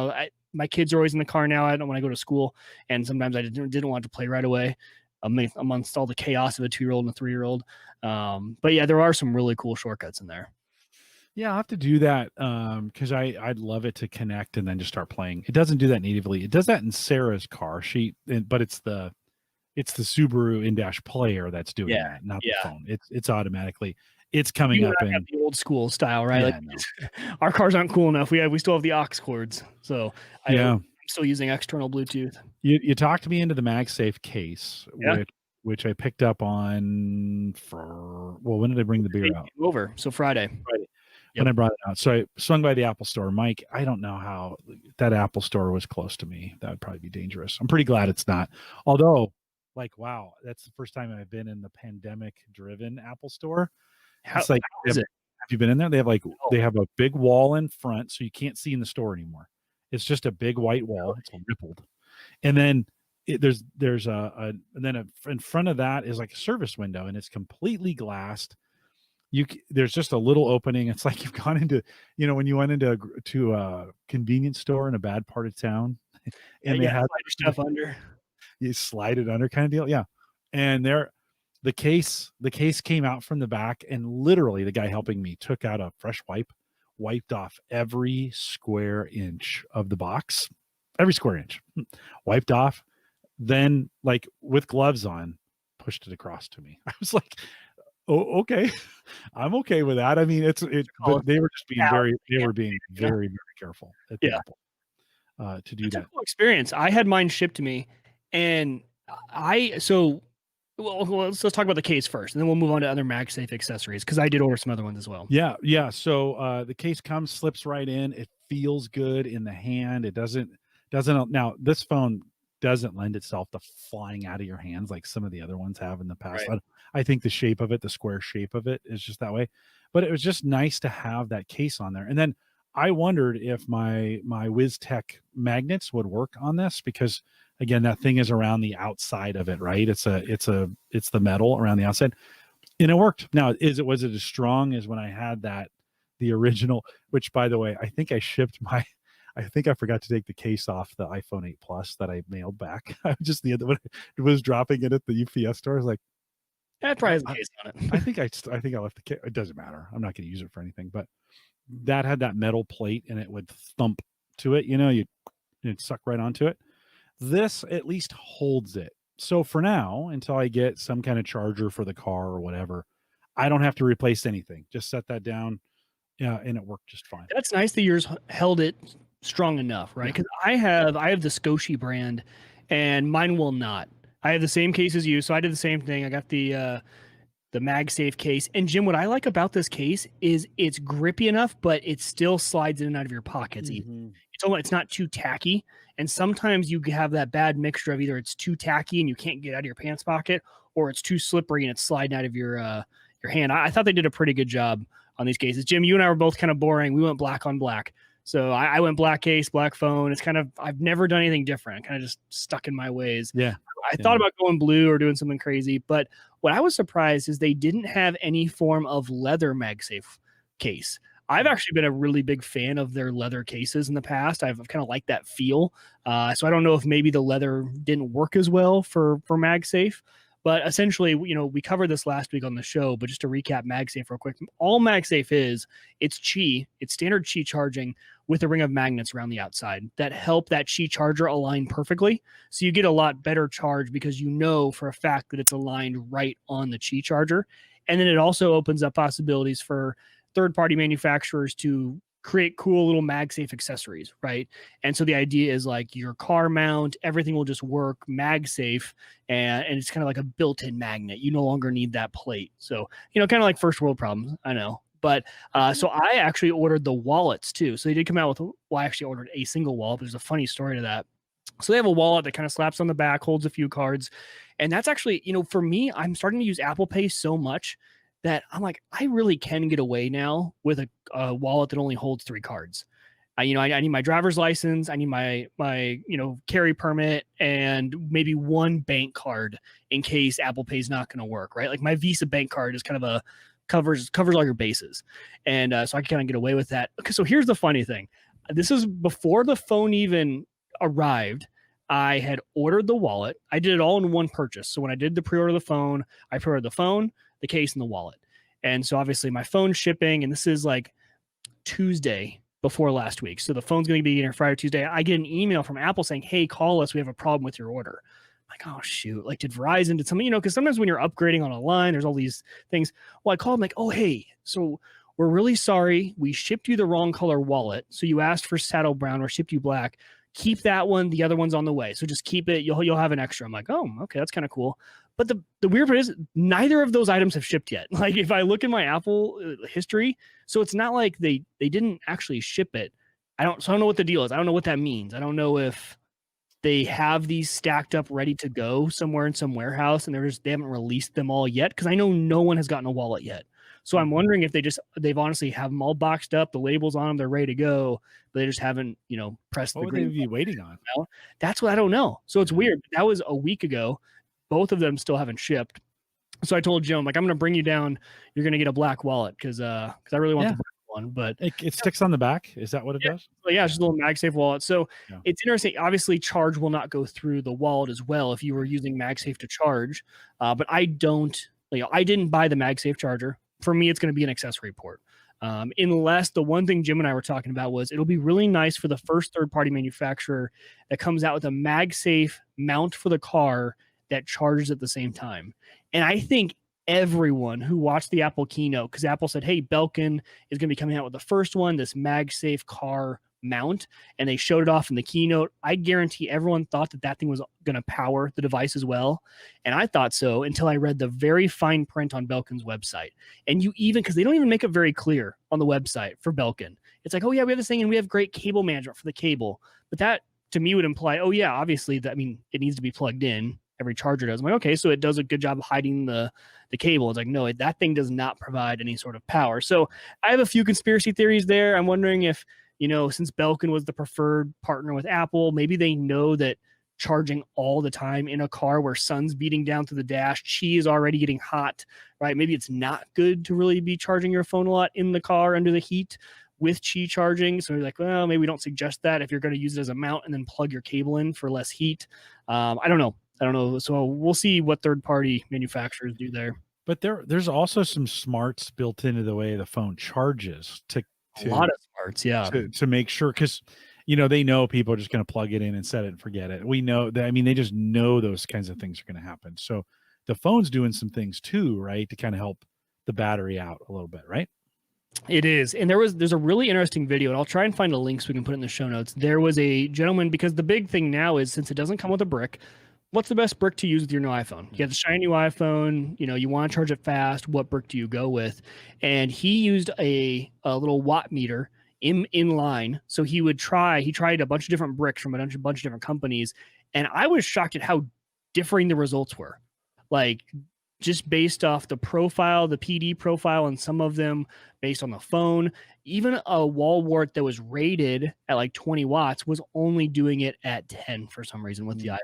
my kids are always in the car now. I don't want to go to school. And sometimes I didn't want to play right away amongst all the chaos of a 2-year-old and a 3-year-old. But yeah, there are some really cool shortcuts in there. Yeah, I'll have to do that because I'd love it to connect and then just start playing. It doesn't do that natively. It does that in Sarah's car. But it's the Subaru in-dash player that's doing that, not the phone. It's automatically. It's coming up in the old school style, right? Yeah, our cars aren't cool enough. We still have the aux cords, so I'm still using external Bluetooth. You talked me into the MagSafe case, which I picked up on when did I bring the beer out? Over, so Friday. When I brought it out. So I swung by the Apple store. Mike, I don't know how that Apple store was close to me. That would probably be dangerous. I'm pretty glad it's not. Although, wow, that's the first time I've been in the pandemic-driven Apple store. How is it? Have you been in there? They have they have a big wall in front, so you can't see in the store anymore. It's just a big white wall. It's rippled, and then there's in front of that is like a service window, and it's completely glassed. There's just a little opening. It's like you've gone into, when you went into a convenience store in a bad part of town, and they had stuff under. You slide it under, kind of deal. Yeah, and the case came out from the back, and literally the guy helping me took out a fresh wipe, wiped off every square inch of the box, every square inch, wiped off. Then, with gloves on, pushed it across to me. I was like, oh, okay. I'm okay with that. I mean, but they were just being very, very careful at the Apple to do that. A cool experience. I had mine shipped to me, and let's talk about the case first, and then we'll move on to other MagSafe accessories because I did order some other ones as well. Yeah. So the case slips right in. It feels good in the hand. It doesn't. Now this phone doesn't lend itself to flying out of your hands like some of the other ones have in the past. Right. I think the shape of it, the square shape of it, is just that way. But it was just nice to have that case on there. And then I wondered if my WizTech magnets would work on this, because again, that thing is around the outside of it, right? It's the metal around the outside, and it worked. Now, was it as strong as when I had the original? Which, by the way, I think I shipped I think I forgot to take the case off the iPhone 8 Plus that I mailed back. I just the other when I was dropping it at the UPS store. I was like, That probably has a case on it. I think I left the case. It doesn't matter. I'm not going to use it for anything. But that had that metal plate, and it would thump to it. You'd suck right onto it. This at least holds it. So for now, until I get some kind of charger for the car or whatever, I don't have to replace anything. Just set that down. Yeah, and it worked just fine. That's nice that yours held it strong enough, right? Because I have the Scoshi brand, and mine will not. I have the same case as you, so I did the same thing. I got the MagSafe case. And Jim, what I like about this case is it's grippy enough, but it still slides in and out of your pockets. It's not too tacky. And sometimes you have that bad mixture of either it's too tacky and you can't get out of your pants pocket, or it's too slippery and it's sliding out of your hand. I thought they did a pretty good job on these cases. Jim, you and I were both kind of boring. We went black on black. So I went black case, black phone. It's kind of, I've never done anything different. I kind of just stuck in my ways. Yeah. I thought about going blue or doing something crazy, but what I was surprised is they didn't have any form of leather MagSafe case. I've actually been a really big fan of their leather cases in the past. I've kind of liked that feel. So I don't know if maybe the leather didn't work as well for MagSafe. But essentially, we covered this last week on the show, but just to recap MagSafe real quick, all MagSafe it's Qi, it's standard Qi charging with a ring of magnets around the outside that help that Qi charger align perfectly. So you get a lot better charge because you know for a fact that it's aligned right on the Qi charger. And then it also opens up possibilities for third-party manufacturers to create cool little MagSafe accessories, right? And so the idea is like your car mount, everything will just work MagSafe, and it's kind of like a built-in magnet. You no longer need that plate. So, kind of like first world problems, I know. But so I actually ordered the wallets too. So they did come out with, I actually ordered a single wallet, but there's a funny story to that. So they have a wallet that kind of slaps on the back, holds a few cards. And that's actually, for me, I'm starting to use Apple Pay so much that I'm like, I really can get away now with a wallet that only holds 3 cards. I need my driver's license, I need my carry permit, and maybe one bank card in case Apple Pay is not going to work, right? Like my Visa bank card is kind of covers all your bases, and so I can kind of get away with that. Okay, so here's the funny thing: this is before the phone even arrived. I had ordered the wallet. I did it all in one purchase. So when I did the pre-order of the phone, I pre-ordered the phone, the case, and the wallet. And so obviously my phone's shipping, and this is like Tuesday before last week. So the phone's going to be here Friday or Tuesday. I get an email from Apple saying, hey, call us. We have a problem with your order. I'm like, oh, shoot. Like, did Verizon, did something, because sometimes when you're upgrading on a line, there's all these things. Well, I called them like, oh, hey, so we're really sorry. We shipped you the wrong color wallet. So you asked for saddle brown or shipped you black. Keep that one. The other one's on the way. So just keep it. You'll have an extra. I'm like, oh, okay, that's kind of cool. But the weird part is neither of those items have shipped yet. Like if I look in my Apple history, so it's not like they didn't actually ship it. I don't know what the deal is. I don't know what that means. I don't know if they have these stacked up ready to go somewhere in some warehouse and they haven't released them all yet. Cause I know no one has gotten a wallet yet. So I'm wondering if they've honestly have them all boxed up, the labels on them, they're ready to go, but they just haven't, pressed the green. What would they be waiting on? That's what I don't know. So it's weird. That was a week ago. Both of them still haven't shipped. So I told Jim, like, I'm going to bring you down. You're going to get a black wallet because I really want the black one. But it sticks on the back. Is that what it does? So it's just a little MagSafe wallet. So it's interesting. Obviously, charge will not go through the wallet as well if you were using MagSafe to charge. But I didn't buy the MagSafe charger. For me, it's going to be an accessory port. Unless the one thing Jim and I were talking about was it'll be really nice for the first third-party manufacturer that comes out with a MagSafe mount for the car that charges at the same time. And I think everyone who watched the Apple keynote, because Apple said, hey, Belkin is going to be coming out with the first one, this MagSafe car mount, and they showed it off in the keynote. I guarantee everyone thought that thing was going to power the device as well. And I thought so until I read the very fine print on Belkin's website. And because they don't even make it very clear on the website for Belkin. It's like, oh yeah, we have this thing and we have great cable management for the cable. But that to me would imply, oh yeah, obviously it needs to be plugged in. Every charger does. I'm like, okay, so it does a good job of hiding the cable. It's like, no, that thing does not provide any sort of power. So I have a few conspiracy theories there. I'm wondering if, since Belkin was the preferred partner with Apple, maybe they know that charging all the time in a car where sun's beating down through the dash, Qi is already getting hot, right? Maybe it's not good to really be charging your phone a lot in the car under the heat. with Qi charging. So you're like, well, maybe we don't suggest that if you're going to use it as a mount and then plug your cable in for less heat. I don't know. So we'll see what third-party manufacturers do there. But there's also some smarts built into the way the phone charges to A lot of smarts, yeah. to make sure, because they know people are just going to plug it in and set it and forget it. We know that. I mean, they just know those kinds of things are going to happen. So the phone's doing some things too, right, to kind of help the battery out a little bit, right? It is. And there's a really interesting video, and I'll try and find a link so we can put it in the show notes. There was a gentleman, because the big thing now is, since it doesn't come with a brick, what's the best brick to use with your new iPhone? You have the shiny new iPhone, you want to charge it fast. What brick do you go with? And he used a little watt meter in line. So he tried a bunch of different bricks from a bunch of different companies. And I was shocked at how differing the results were. Like, just based off the profile, the PD profile, and some of them based on the phone. Even a wall wart that was rated at like 20 watts was only doing it at 10 for some reason with the iPhone.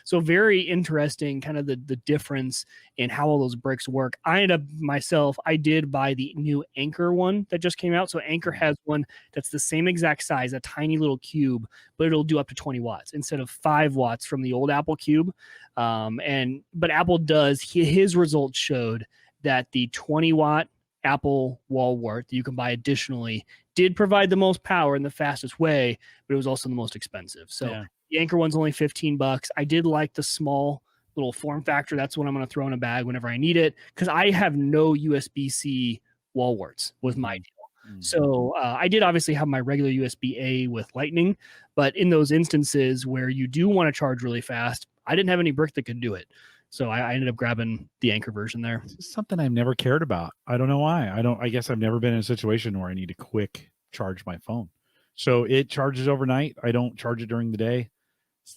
So very interesting, kind of the difference in how all those bricks work. I did buy the new Anchor one that just came out. So Anchor has one that's the same exact size, a tiny little cube, but it'll do up to 20 watts instead of 5 watts from the old Apple Cube. But Apple his results showed that the 20 watt Apple wall wart that you can buy additionally did provide the most power in the fastest way, but it was also the most expensive. So yeah. The Anchor one's only $15. I did like the small little form factor. That's what I'm going to throw in a bag whenever I need it, because I have no USB-C wall warts with my deal. So I did obviously have my regular USB-A with Lightning, but in those instances where you do want to charge really fast, I didn't have any brick that could do it. So I ended up grabbing the Anchor version there. This is something I've never cared about. I don't know why. I guess I've never been in a situation where I need to quick charge my phone. So it charges overnight. I don't charge it during the day.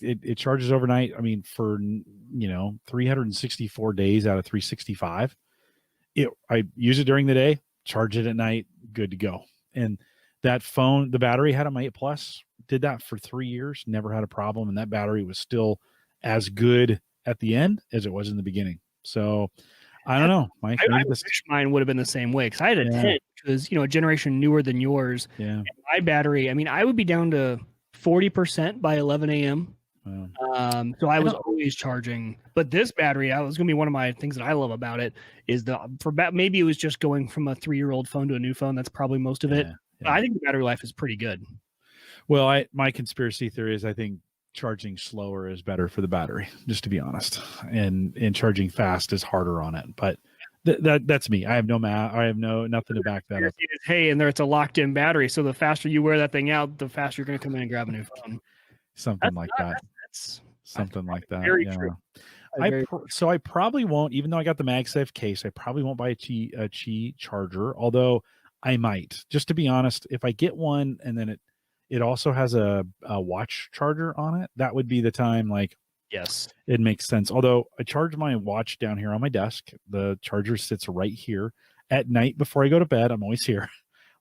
It charges overnight. I mean, for 364 days out of 365, I use it during the day, charge it at night, good to go. And that phone, the battery had on my 8 Plus, did that for 3 years, never had a problem, and that battery was still as good at the end as it was in the beginning. So I don't know, Mike. I wish mine would have been the same way, because I had a 10, which was a generation newer than yours. Yeah. And my battery, I mean, I would be down to 40% by 11 a.m. Wow. So I was always charging. But this battery, I was going to be one of my things that I love about it is maybe it was just going from a 3-year-old phone to a new phone. That's probably most of it. But I think the battery life is pretty good. Well, my conspiracy theory is I think charging slower is better for the battery, just to be honest, and charging fast is harder on it. But that's me. I have no math. I have nothing to back that up. Hey, and it's a locked-in battery, so the faster you wear that thing out, the faster you're going to come in and grab a new phone. Something like that. Very true. So I probably won't, even though I got the MagSafe case, I probably won't buy a Qi charger, although I might, just to be honest. If I get one and then it also has a watch charger on it, that would be the time. Like, yes, it makes sense. Although I charge my watch down here on my desk, the charger sits right here. At night before I go to bed, I'm always here.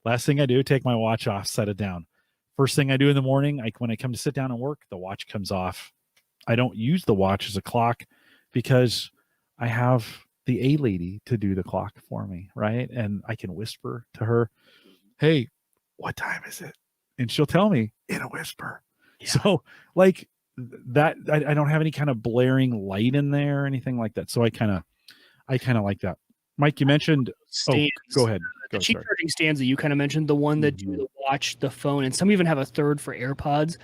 Last thing I do, take my watch off, set it down. First thing I do in the morning, when I come to sit down and work, the watch comes off. I don't use the watch as a clock because I have the A lady to do the clock for me, right? And I can whisper to her, "Hey, what time is it?" And she'll tell me in a whisper. Yeah. So like that, I don't have any kind of blaring light in there or anything like that. So I kind of like that. Mike, you mentioned stands. Go ahead. The cheap charging stands that you kind of mentioned, the one that do the watch, the phone, and some even have a third for AirPods,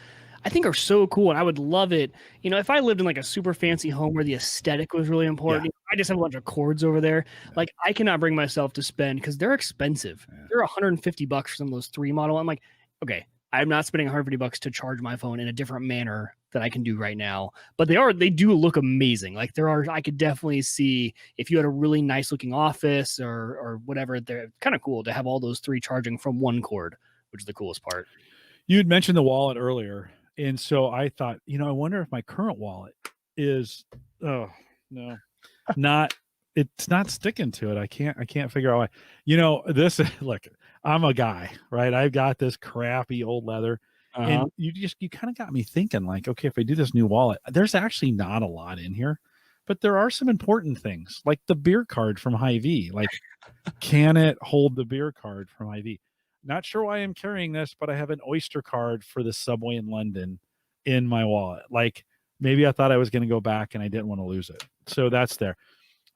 I think are so cool. And I would love it. If I lived in like a super fancy home where the aesthetic was really important, I just have a bunch of cords over there. Like, I cannot bring myself to spend, because they're expensive. They're $150 for some of those 3 model. I'm like, okay, I'm not spending $150 to charge my phone in a different manner that I can do right now. But they do look amazing. Like, I could definitely see if you had a really nice looking office or whatever, they're kind of cool to have all those 3 charging from one cord, which is the coolest part. You had mentioned the wallet earlier. And so I thought, I wonder if my current wallet is, it's not sticking to it. I can't figure out why. Look, I'm a guy, right? I've got this crappy old leather. And you kind of got me thinking, like, okay, if I do this new wallet, there's actually not a lot in here, but there are some important things, like the beer card from Hy-Vee. Like, can it hold the beer card from Hy-Vee? not sure why I'm carrying this, but I have an Oyster card for the subway in London in my wallet. Like maybe I thought I was going to go back and I didn't want to lose it. So that's there.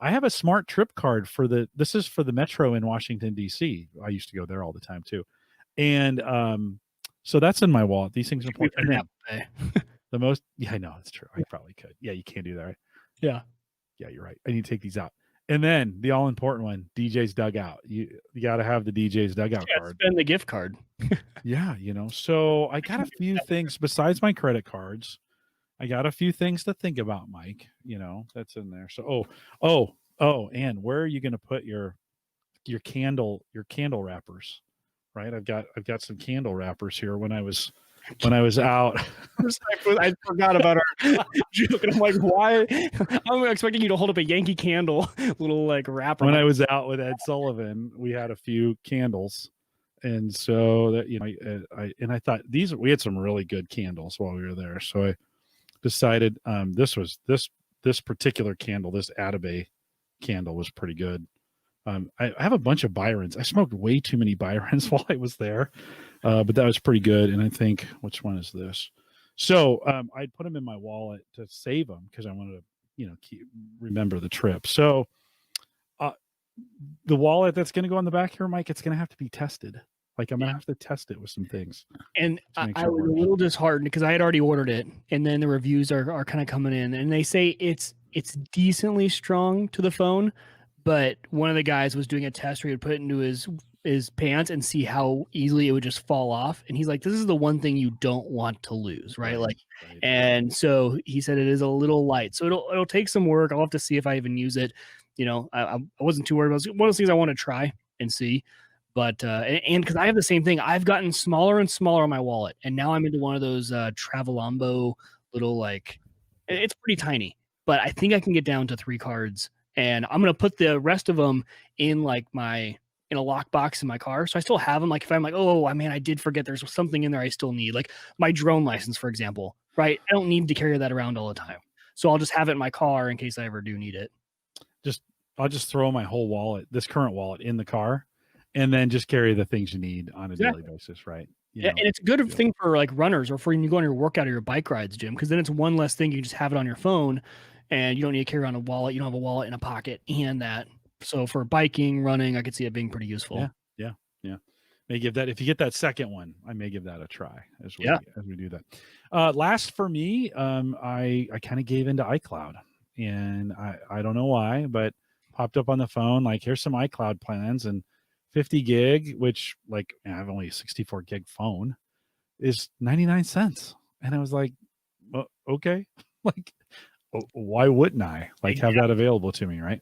I have a smart trip card for this is for the Metro in Washington, D.C. I used to go there all the time too. And so that's in my wallet. These things are important. And then the most, yeah, I know it's true. I probably could. Yeah, you can't do that, right? Yeah. Yeah, you're right. I need to take these out. And then the all important one, DJ's dugout. You got to have the DJ's dugout card. Spend the gift card. Yeah, so I got a few things besides my credit cards. I got a few things to think about, Mike. That's in there. So and where are you going to put your candle wrappers? Right? I've got some candle wrappers here. When I was out, I forgot about our joke, and I'm like, why? I'm expecting you to hold up a Yankee Candle little like wrapper. When I was out with Ed Sullivan, we had a few candles, and so that I thought we had some really good candles while we were there. So I decided this particular candle, this Atabey candle, was pretty good. I have a bunch of Byrons. I smoked way too many Byrons while I was there, but that was pretty good. And I think, which one is this? So I'd put them in my wallet to save them because I wanted to, remember the trip. So the wallet that's going to go on the back here, Mike, it's going to have to be tested. Like I'm going to have to test it with some things. And I was a little disheartened because I had already ordered it, and then the reviews are kind of coming in, and they say it's decently strong to the phone. But one of the guys was doing a test where he would put it into his pants and see how easily it would just fall off. And he's like, this is the one thing you don't want to lose, right? And so he said it is a little light. So it'll take some work. I'll have to see if I even use it. I wasn't too worried about it. One of those things I want to try and see. But and because I have the same thing, I've gotten smaller and smaller on my wallet. And now I'm into one of those Travelambo little, it's pretty tiny. But I think I can get down to 3 cards. And I'm going to put the rest of them in in a lockbox in my car. So I still have them. Like if I'm like, oh, man, I did forget there's something in there I still need. Like my drone license, for example, right? I don't need to carry that around all the time. So I'll just have it in my car in case I ever do need it. I'll just throw my whole wallet, this current wallet, in the car and then just carry the things you need on a daily basis, right? And it's a good thing for like runners or for when you go on your workout or your bike rides, Jim, because then it's one less thing. You just have it on your phone. And you don't need to carry around a wallet. You don't have a wallet in a pocket and that. So for biking, running, I could see it being pretty useful. Yeah. May give that, if you get that second one, I may give that a try as we do that. Last for me, I kind of gave into iCloud, and I don't know why, but popped up on the phone, like, here's some iCloud plans, and 50 gig, which I have only a 64 gig phone, is 99 cents. And I was like, well, okay. Why wouldn't I have that available to me, right?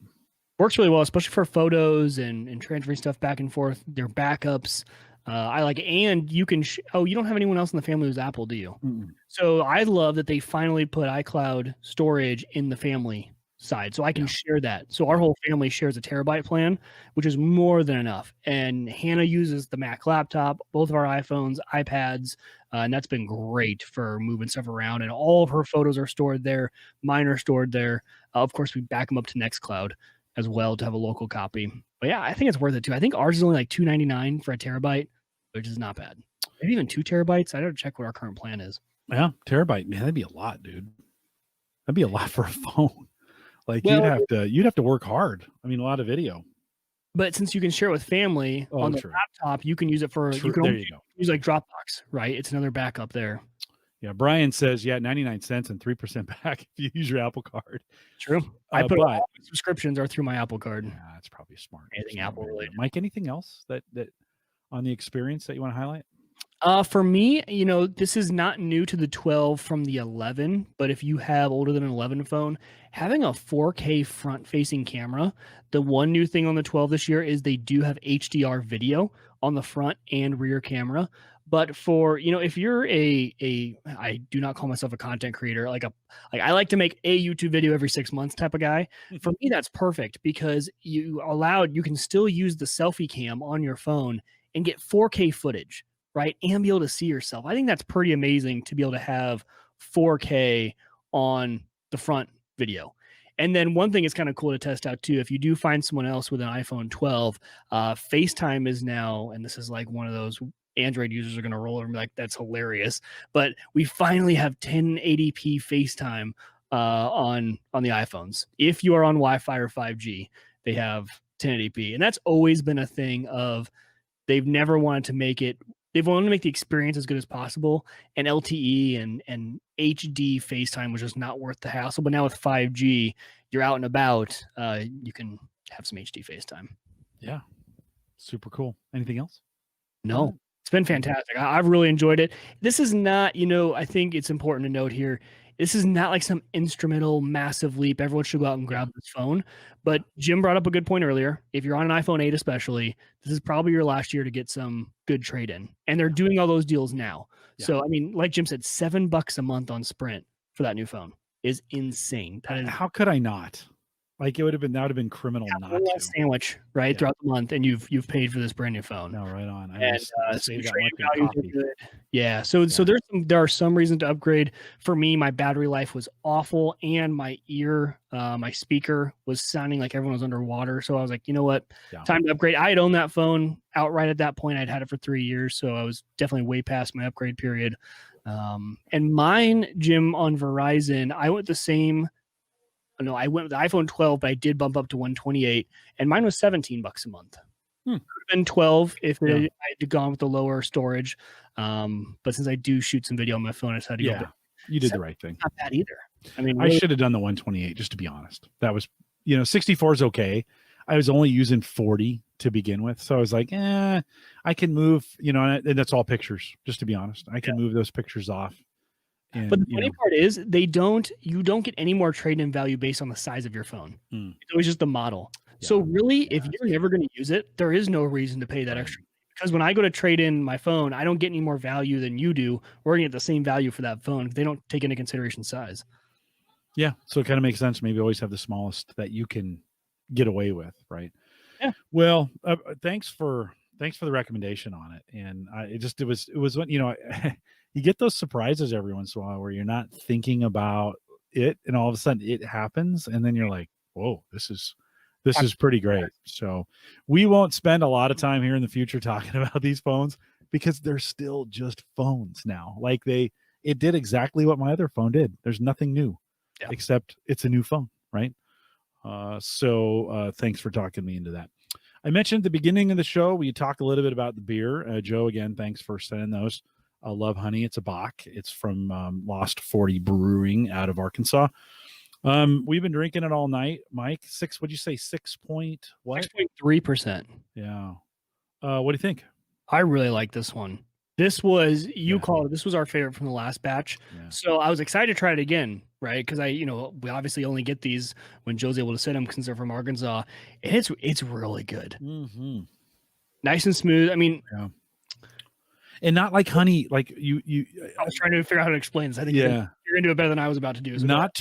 Works really well, especially for photos and transferring stuff back and forth. Their backups, and you can. You don't have anyone else in the family who's Apple, do you? Mm-mm. So I love that they finally put iCloud storage in the family side, so I can share that. So our whole family shares a terabyte plan, which is more than enough. And Hannah uses the Mac laptop, both of our iPhones, iPads. And that's been great for moving stuff around. And all of her photos are stored there. Mine are stored there. Of course, we back them up to Nextcloud as well to have a local copy. But yeah, I think it's worth it too. I think ours is only like $2.99 for a terabyte, which is not bad. Maybe even 2 terabytes. I gotta check what our current plan is. Yeah, terabyte, man, that'd be a lot, dude. That'd be a lot for a phone. You'd have to work hard. I mean, a lot of video. But since you can share it with family on the laptop, you can use it for you can use like Dropbox, right? It's another backup there. Yeah, Brian says, 99 cents and 3% back if you use your Apple card. True. I put all my subscriptions are through my Apple card. Yeah, that's probably smart. Anything Apple related. Mike, anything else that on the experience that you want to highlight? For me, this is not new to the 12 from the 11, but if you have older than an 11 phone, having a 4K front-facing camera, the one new thing on the 12 this year is they do have HDR video on the front and rear camera. But for, if you're I do not call myself a content creator, I like to make a YouTube video every 6 months type of guy. For me, that's perfect because you can still use the selfie cam on your phone and get 4K footage, right? And be able to see yourself. I think that's pretty amazing to be able to have 4K on the front video. And then one thing is kind of cool to test out too. If you do find someone else with an iPhone 12, FaceTime is now, and this is like one of those Android users are going to roll over and be like, that's hilarious. But we finally have 1080p FaceTime on the iPhones. If you are on Wi-Fi or 5G, they have 1080p. And that's always been a thing of they've never wanted to make it. They've wanted to make the experience as good as possible. And LTE and HD FaceTime was just not worth the hassle. But now with 5G, you're out and about, you can have some HD FaceTime. Yeah. Super cool. Anything else? No. It's been fantastic. I've really enjoyed it. This is not, I think it's important to note here, this is not like some instrumental massive leap. Everyone should go out and grab this phone. But Jim brought up a good point earlier. If you're on an iPhone 8 especially, this is probably your last year to get some good trade-in. And they're doing all those deals now. Yeah. So, I mean, like Jim said, $7 a month on Sprint for that new phone is insane. How could I not? Like that would have been criminal not to. Sandwich, right, throughout the month, and you've paid for this brand new phone. No, right on. Yeah, so there are some reasons to upgrade. For me, my battery life was awful, and my speaker was sounding like everyone was underwater. So I was like, you know what, time to upgrade. I had owned that phone outright at that point. I'd had it for 3 years, so I was definitely way past my upgrade period. And mine, Jim, on Verizon, I went I went with the iPhone 12, but I did bump up to 128, and mine was $17 a month. Could have been 12 if I had gone with the lower storage. But since I do shoot some video on my phone, I decided to go. You did the right thing. Not bad either. I mean, really, I should have done the 128, just to be honest. That was, 64 is okay. I was only using 40 to begin with, so I was like, I can move, and that's all pictures. Just to be honest, I can move those pictures off. And, but the funny part is you don't get any more trade-in value based on the size of your phone. It's always just the model. Yeah. So really, if you're never going to use it, there is no reason to pay that extra. Because when I go to trade in my phone, I don't get any more value than you do. We're going to get the same value for that phone. They don't take into consideration size. Yeah. So it kind of makes sense. Maybe always have the smallest that you can get away with. Right. Yeah. Well, thanks for the recommendation on it. And it was when, you get those surprises every once in a while where you're not thinking about it, and all of a sudden it happens, and then you're like, whoa, this is pretty great. So we won't spend a lot of time here in the future talking about these phones because they're still just phones now. Like it did exactly what my other phone did. There's nothing new except it's a new phone, right? So thanks for talking me into that. I mentioned at the beginning of the show, we talked a little bit about the beer. Joe, again, thanks for sending those. Love Honey. It's a Bach. It's from Lost 40 Brewing out of Arkansas. We've been drinking it all night. Mike, what'd you say? 6.3%. Yeah. What do you think? I really like this one. This was, this was our favorite from the last batch. Yeah. So I was excited to try it again, right? Because we obviously only get these when Joe's able to send them since they're from Arkansas. And it's really good. Mm-hmm. Nice and smooth. I mean, and not like honey, like you. I was trying to figure out how to explain this. I think you're into it better than I was about to do. So not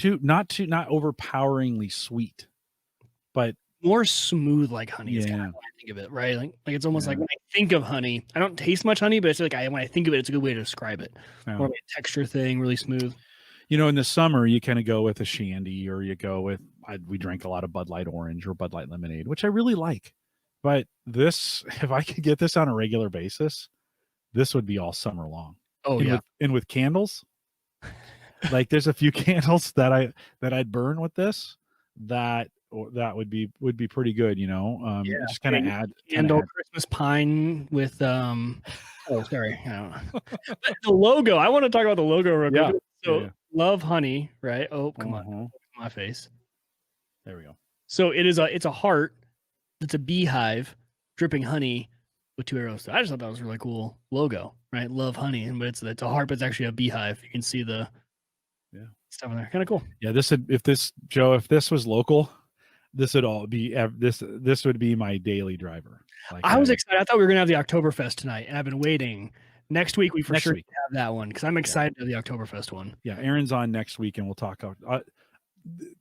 overpoweringly sweet, but more smooth like honey is kind of what I think of it, right? Like it's almost like when I think of honey, I don't taste much honey, but it's like when I think of it, it's a good way to describe it. More of a texture thing, really smooth. In the summer, you kind of go with a shandy, or you go with we drank a lot of Bud Light Orange or Bud Light Lemonade, which I really like. But this, if I could get this on a regular basis, this would be all summer long. Oh, and with candles, like there's a few candles that I'd burn with this. That would be pretty good, just kind of add Christmas pine with sorry, I don't know. The logo. I want to talk about the logo real quick. So Love Honey, right? Oh, come on, my face. There we go. So it's a heart that's a beehive dripping honey with 2 arrows. I just thought that was a really cool logo, right? Love Honey, but it's a heart, but it's actually a beehive. You can see the stuff in there. Kind of cool. Yeah, if this was local, this would all be this would be my daily driver. Like, I was excited. I thought we were gonna have the Oktoberfest tonight, and I've been waiting. Next week we have that one because I'm excited to have the Oktoberfest one. Yeah, Erin's on next week, and we'll talk.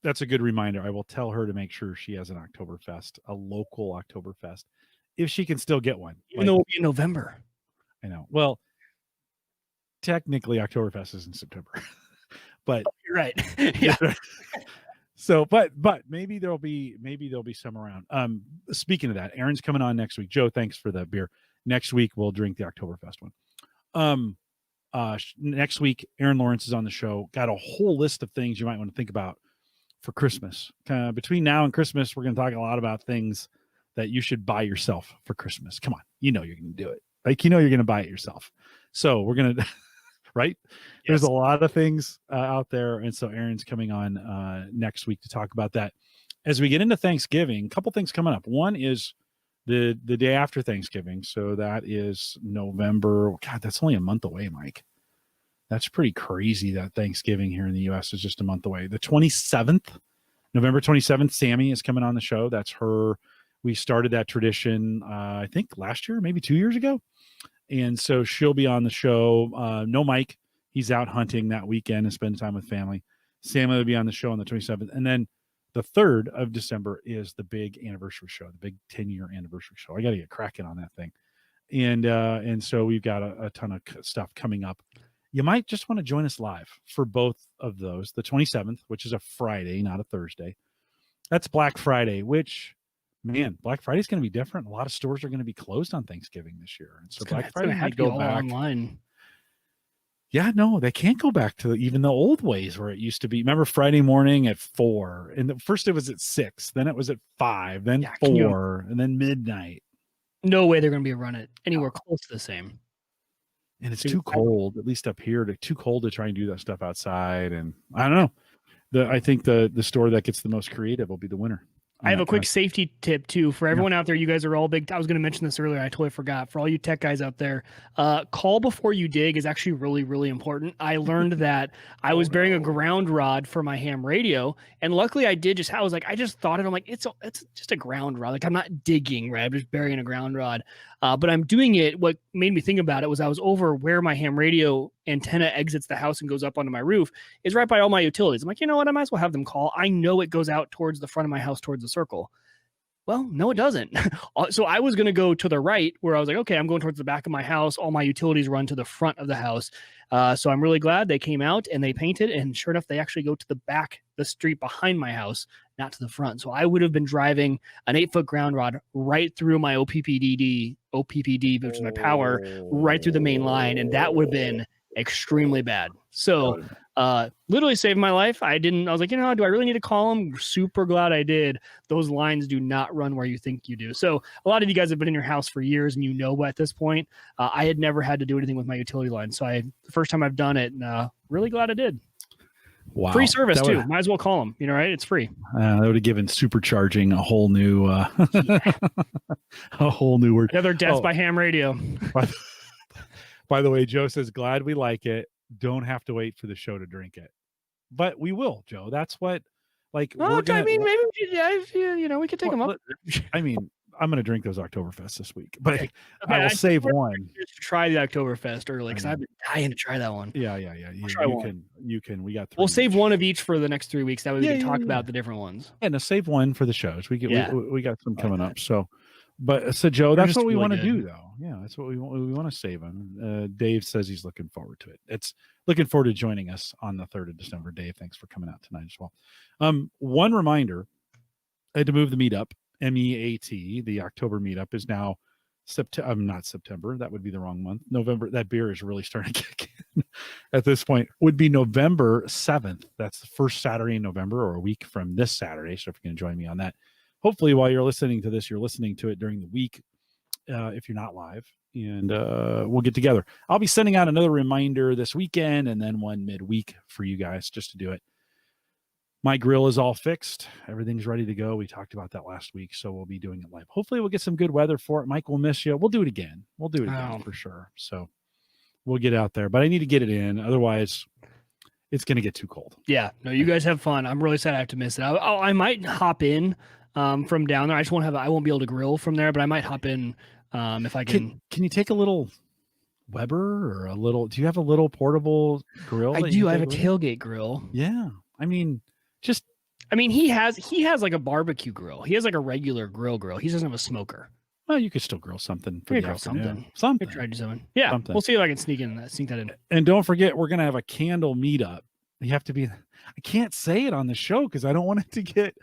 That's a good reminder. I will tell her to make sure she has an Oktoberfest, a local Oktoberfest, if she can still get one. Even though it'll be in November. I know. Well, technically Oktoberfest is in September, but you're right. Yeah. So, but maybe there'll be some around. Speaking of that, Aaron's coming on next week. Joe, thanks for the beer. Next week we'll drink the Oktoberfest one. Next week, Aaron Lawrence is on the show. Got a whole list of things you might want to think about for Christmas. Between now and Christmas, we're going to talk a lot about things that you should buy yourself for Christmas. Come on, you're going to do it. You're going to buy it yourself. So we're going to, right? Yes. There's a lot of things out there. And so Aaron's coming on next week to talk about that. As we get into Thanksgiving, a couple things coming up. One is the day after Thanksgiving. So that is November. God, that's only a month away, Mike. That's pretty crazy that Thanksgiving here in the U.S. is just a month away. The 27th, November 27th, Sammy is coming on the show. That's her. We started that tradition, I think last year, maybe 2 years ago. And so she'll be on the show. No Mike. He's out hunting that weekend and spending time with family. Sammy will be on the show on the 27th. And then the 3rd of December is the big anniversary show, the big 10-year anniversary show. I got to get cracking on that thing. And so we've got a ton of stuff coming up. You might just want to join us live for both of those. The 27th, which is a Friday, not a Thursday. That's Black Friday, which, man, Black Friday is going to be different. A lot of stores are going to be closed on Thanksgiving this year. And so Black Friday might go back online. Yeah, no, they can't go back to even the old ways where it used to be. Remember Friday morning at 4, and first it was at 6, then it was at 5, then 4, and then midnight. No way they're going to be run it anywhere close to the same. And it's too cold, at least up here, too cold to try and do that stuff outside. And I don't know. I think the store that gets the most creative will be the winner. I have a quick safety tip too for everyone out there. You guys are all big. I was going to mention this earlier. I totally forgot. For all you tech guys out there, call before you dig is actually really, really important. I learned that I was burying a ground rod for my ham radio, and luckily I did. I just thought it. I'm like, it's just a ground rod. Like I'm not digging, right? I'm just burying a ground rod. But I'm doing it. What made me think about it was I was over where my ham radio antenna exits the house and goes up onto my roof is right by all my utilities. I'm like, you know what? I might as well have them call. I know it goes out towards the front of my house, towards the circle. Well, no, it doesn't. So I was going to go to the right where I was like, okay, I'm going towards the back of my house. All my utilities run to the front of the house. So I'm really glad they came out and they painted. And sure enough, they actually go to the back, the street behind my house, not to the front. So I would have been driving an 8-foot ground rod right through my OPPD, which is my power, right through the main line. And that would have been extremely bad. So literally saved my life. I was like, do I really need to call them? Super glad I did. Those lines do not run where you think you do. So a lot of you guys have been in your house for years and at this point, I had never had to do anything with my utility line. So the first time I've done it, and really glad I did. Wow. Free service too. Might as well call them, right? It's free. That would have given supercharging a whole new, a whole new word. Another death by ham radio. By the way, Joe says, glad we like it. Don't have to wait for the show to drink it. But we will, Joe. That's what, maybe we could take them up. I mean, I'm going to drink those Oktoberfest this week, but okay, I will save one. Try the Oktoberfest early because I've been dying to try that one. Yeah. You can. We got 3. We'll save one of each for the next 3 weeks. That way we can talk about the different ones. Yeah, no, save one for the shows. We got some coming up. So Joe, that's what we want to do, though. Yeah, that's what we want to save them. Dave says he's looking forward to it. It's looking forward to joining us on the 3rd of December. Dave, thanks for coming out tonight as well. One reminder, I had to move the meetup. MEAT, the October meetup, is now not September. That would be the wrong month. November. That beer is really starting to kick in at this point. Would be November 7th. That's the first Saturday in November, or a week from this Saturday. So if you're going to join me on that, hopefully while you're listening to this, you're listening to it during the week. If you're not live, and we'll get together. I'll be sending out another reminder this weekend and then one midweek for you guys just to do it. My grill is all fixed. Everything's ready to go. We talked about that last week, so we'll be doing it live. Hopefully we'll get some good weather for it. Mike will miss you. We'll do it again. For sure. So we'll get out there, but I need to get it in. Otherwise, it's going to get too cold. Yeah. No, you guys have fun. I'm really sad I have to miss it. I might hop in from down there. I won't be able to grill from there, but I might hop in if I can. Can you take a little Weber or do you have a little portable grill? I do. I have a tailgate grill. Yeah. I mean, he has like a barbecue grill. He has like a regular grill. He doesn't have a smoker. Well, you could still grill something for the afternoon. Something. Try to do something. Yeah. We'll see if I can sneak that in. And don't forget, we're going to have a candle meetup You have to be. I can't say it on the show because I don't want it to get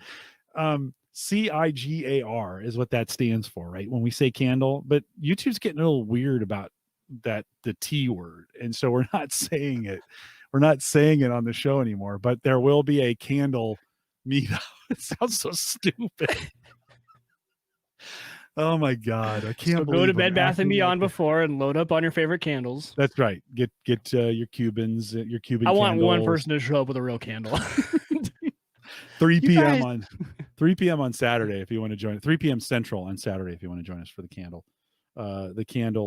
CIGAR is what that stands for, right? When we say candle, but YouTube's getting a little weird about that, the T word, and so we're not saying it. We're not saying it on the show anymore. But there will be a candle meetup. It sounds so stupid. Oh my God, I can't. So go to Bed Bath and Beyond before and load up on your favorite candles. That's right. Get your Cubans, your Cuban. I want candles. one person to show up with a real candle. 3 p.m. on Saturday if you want to join. 3 p.m. Central on Saturday if you want to join us for the candle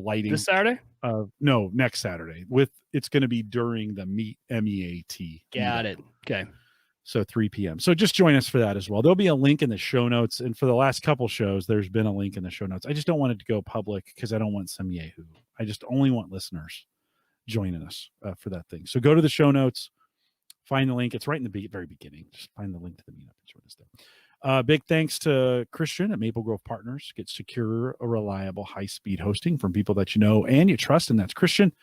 lighting. This Saturday? No, next Saturday. It's going to be during the MEAT. Got it. Okay. So 3 p.m. So just join us for that as well. There'll be a link in the show notes. And for the last couple shows, there's been a link in the show notes. I just don't want it to go public because I don't want some yahoo. I just only want listeners joining us for that thing. So go to the show notes, find the link. It's right in the very beginning. Just find the link to the meetup and join us there. Big thanks to Christian at Maple Grove Partners. Get secure, reliable, high-speed hosting from people that you know and you trust, and that's Christian.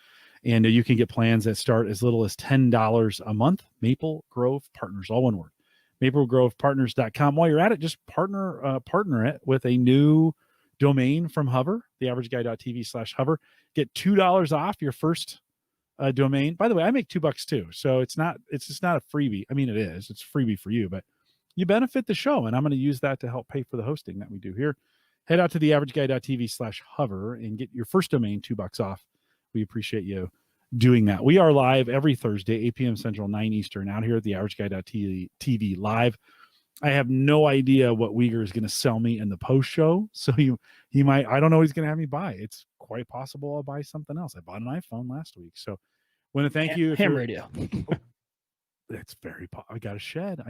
And you can get plans that start as little as $10 a month. Maple Grove Partners, all one word. MapleGrovePartners.com. While you're at it, just partner it with a new domain from Hover, theaverageguy.tv/hover. Get $2 off your first domain. By the way, I make $2 too, so it's just not a freebie. I mean, it is. It's a freebie for you, but you benefit the show, and I'm going to use that to help pay for the hosting that we do here. Head out to theaverageguy.tv/hover and get your first domain $2 off. We appreciate you doing that. We are live every Thursday, 8 p.m. Central, 9 Eastern, out here at theaverageguy.tv live. I have no idea what Wieger is going to sell me in the post show. So he might, I don't know what he's going to have me buy. It's quite possible I'll buy something else. I bought an iPhone last week. So want to thank you. Ham radio. That's very, I got a shed.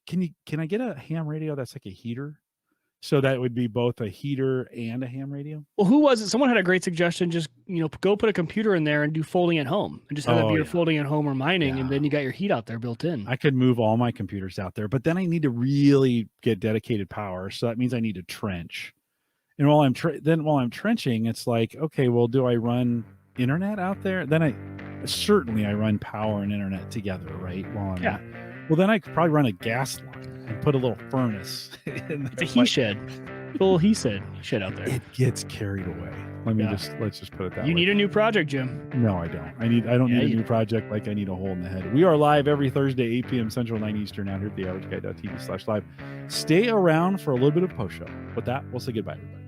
Can I get a ham radio that's like a heater? So that would be both a heater and a ham radio. Well, who was it? Someone had a great suggestion. Just, go put a computer in there and do folding at home and just have it be your folding at home or mining. And then you got your heat out there built in. I could move all my computers out there, but then I need to really get dedicated power. So that means I need to trench. And while I'm trenching, it's like, okay, well, do I run internet out there? Then I run power and internet together, right? Well, then I could probably run a gas line and put a little furnace in there. It's a he shed. Little he shed out there. It gets carried away. Let's just put it that way. You need a new project, Jim. No, I don't. I don't need a new project like I need a hole in the head. We are live every Thursday, 8 p.m. Central, 9 Eastern, out here at theaverageguy.tv/live. Stay around for a little bit of post show. With that, we'll say goodbye, everybody.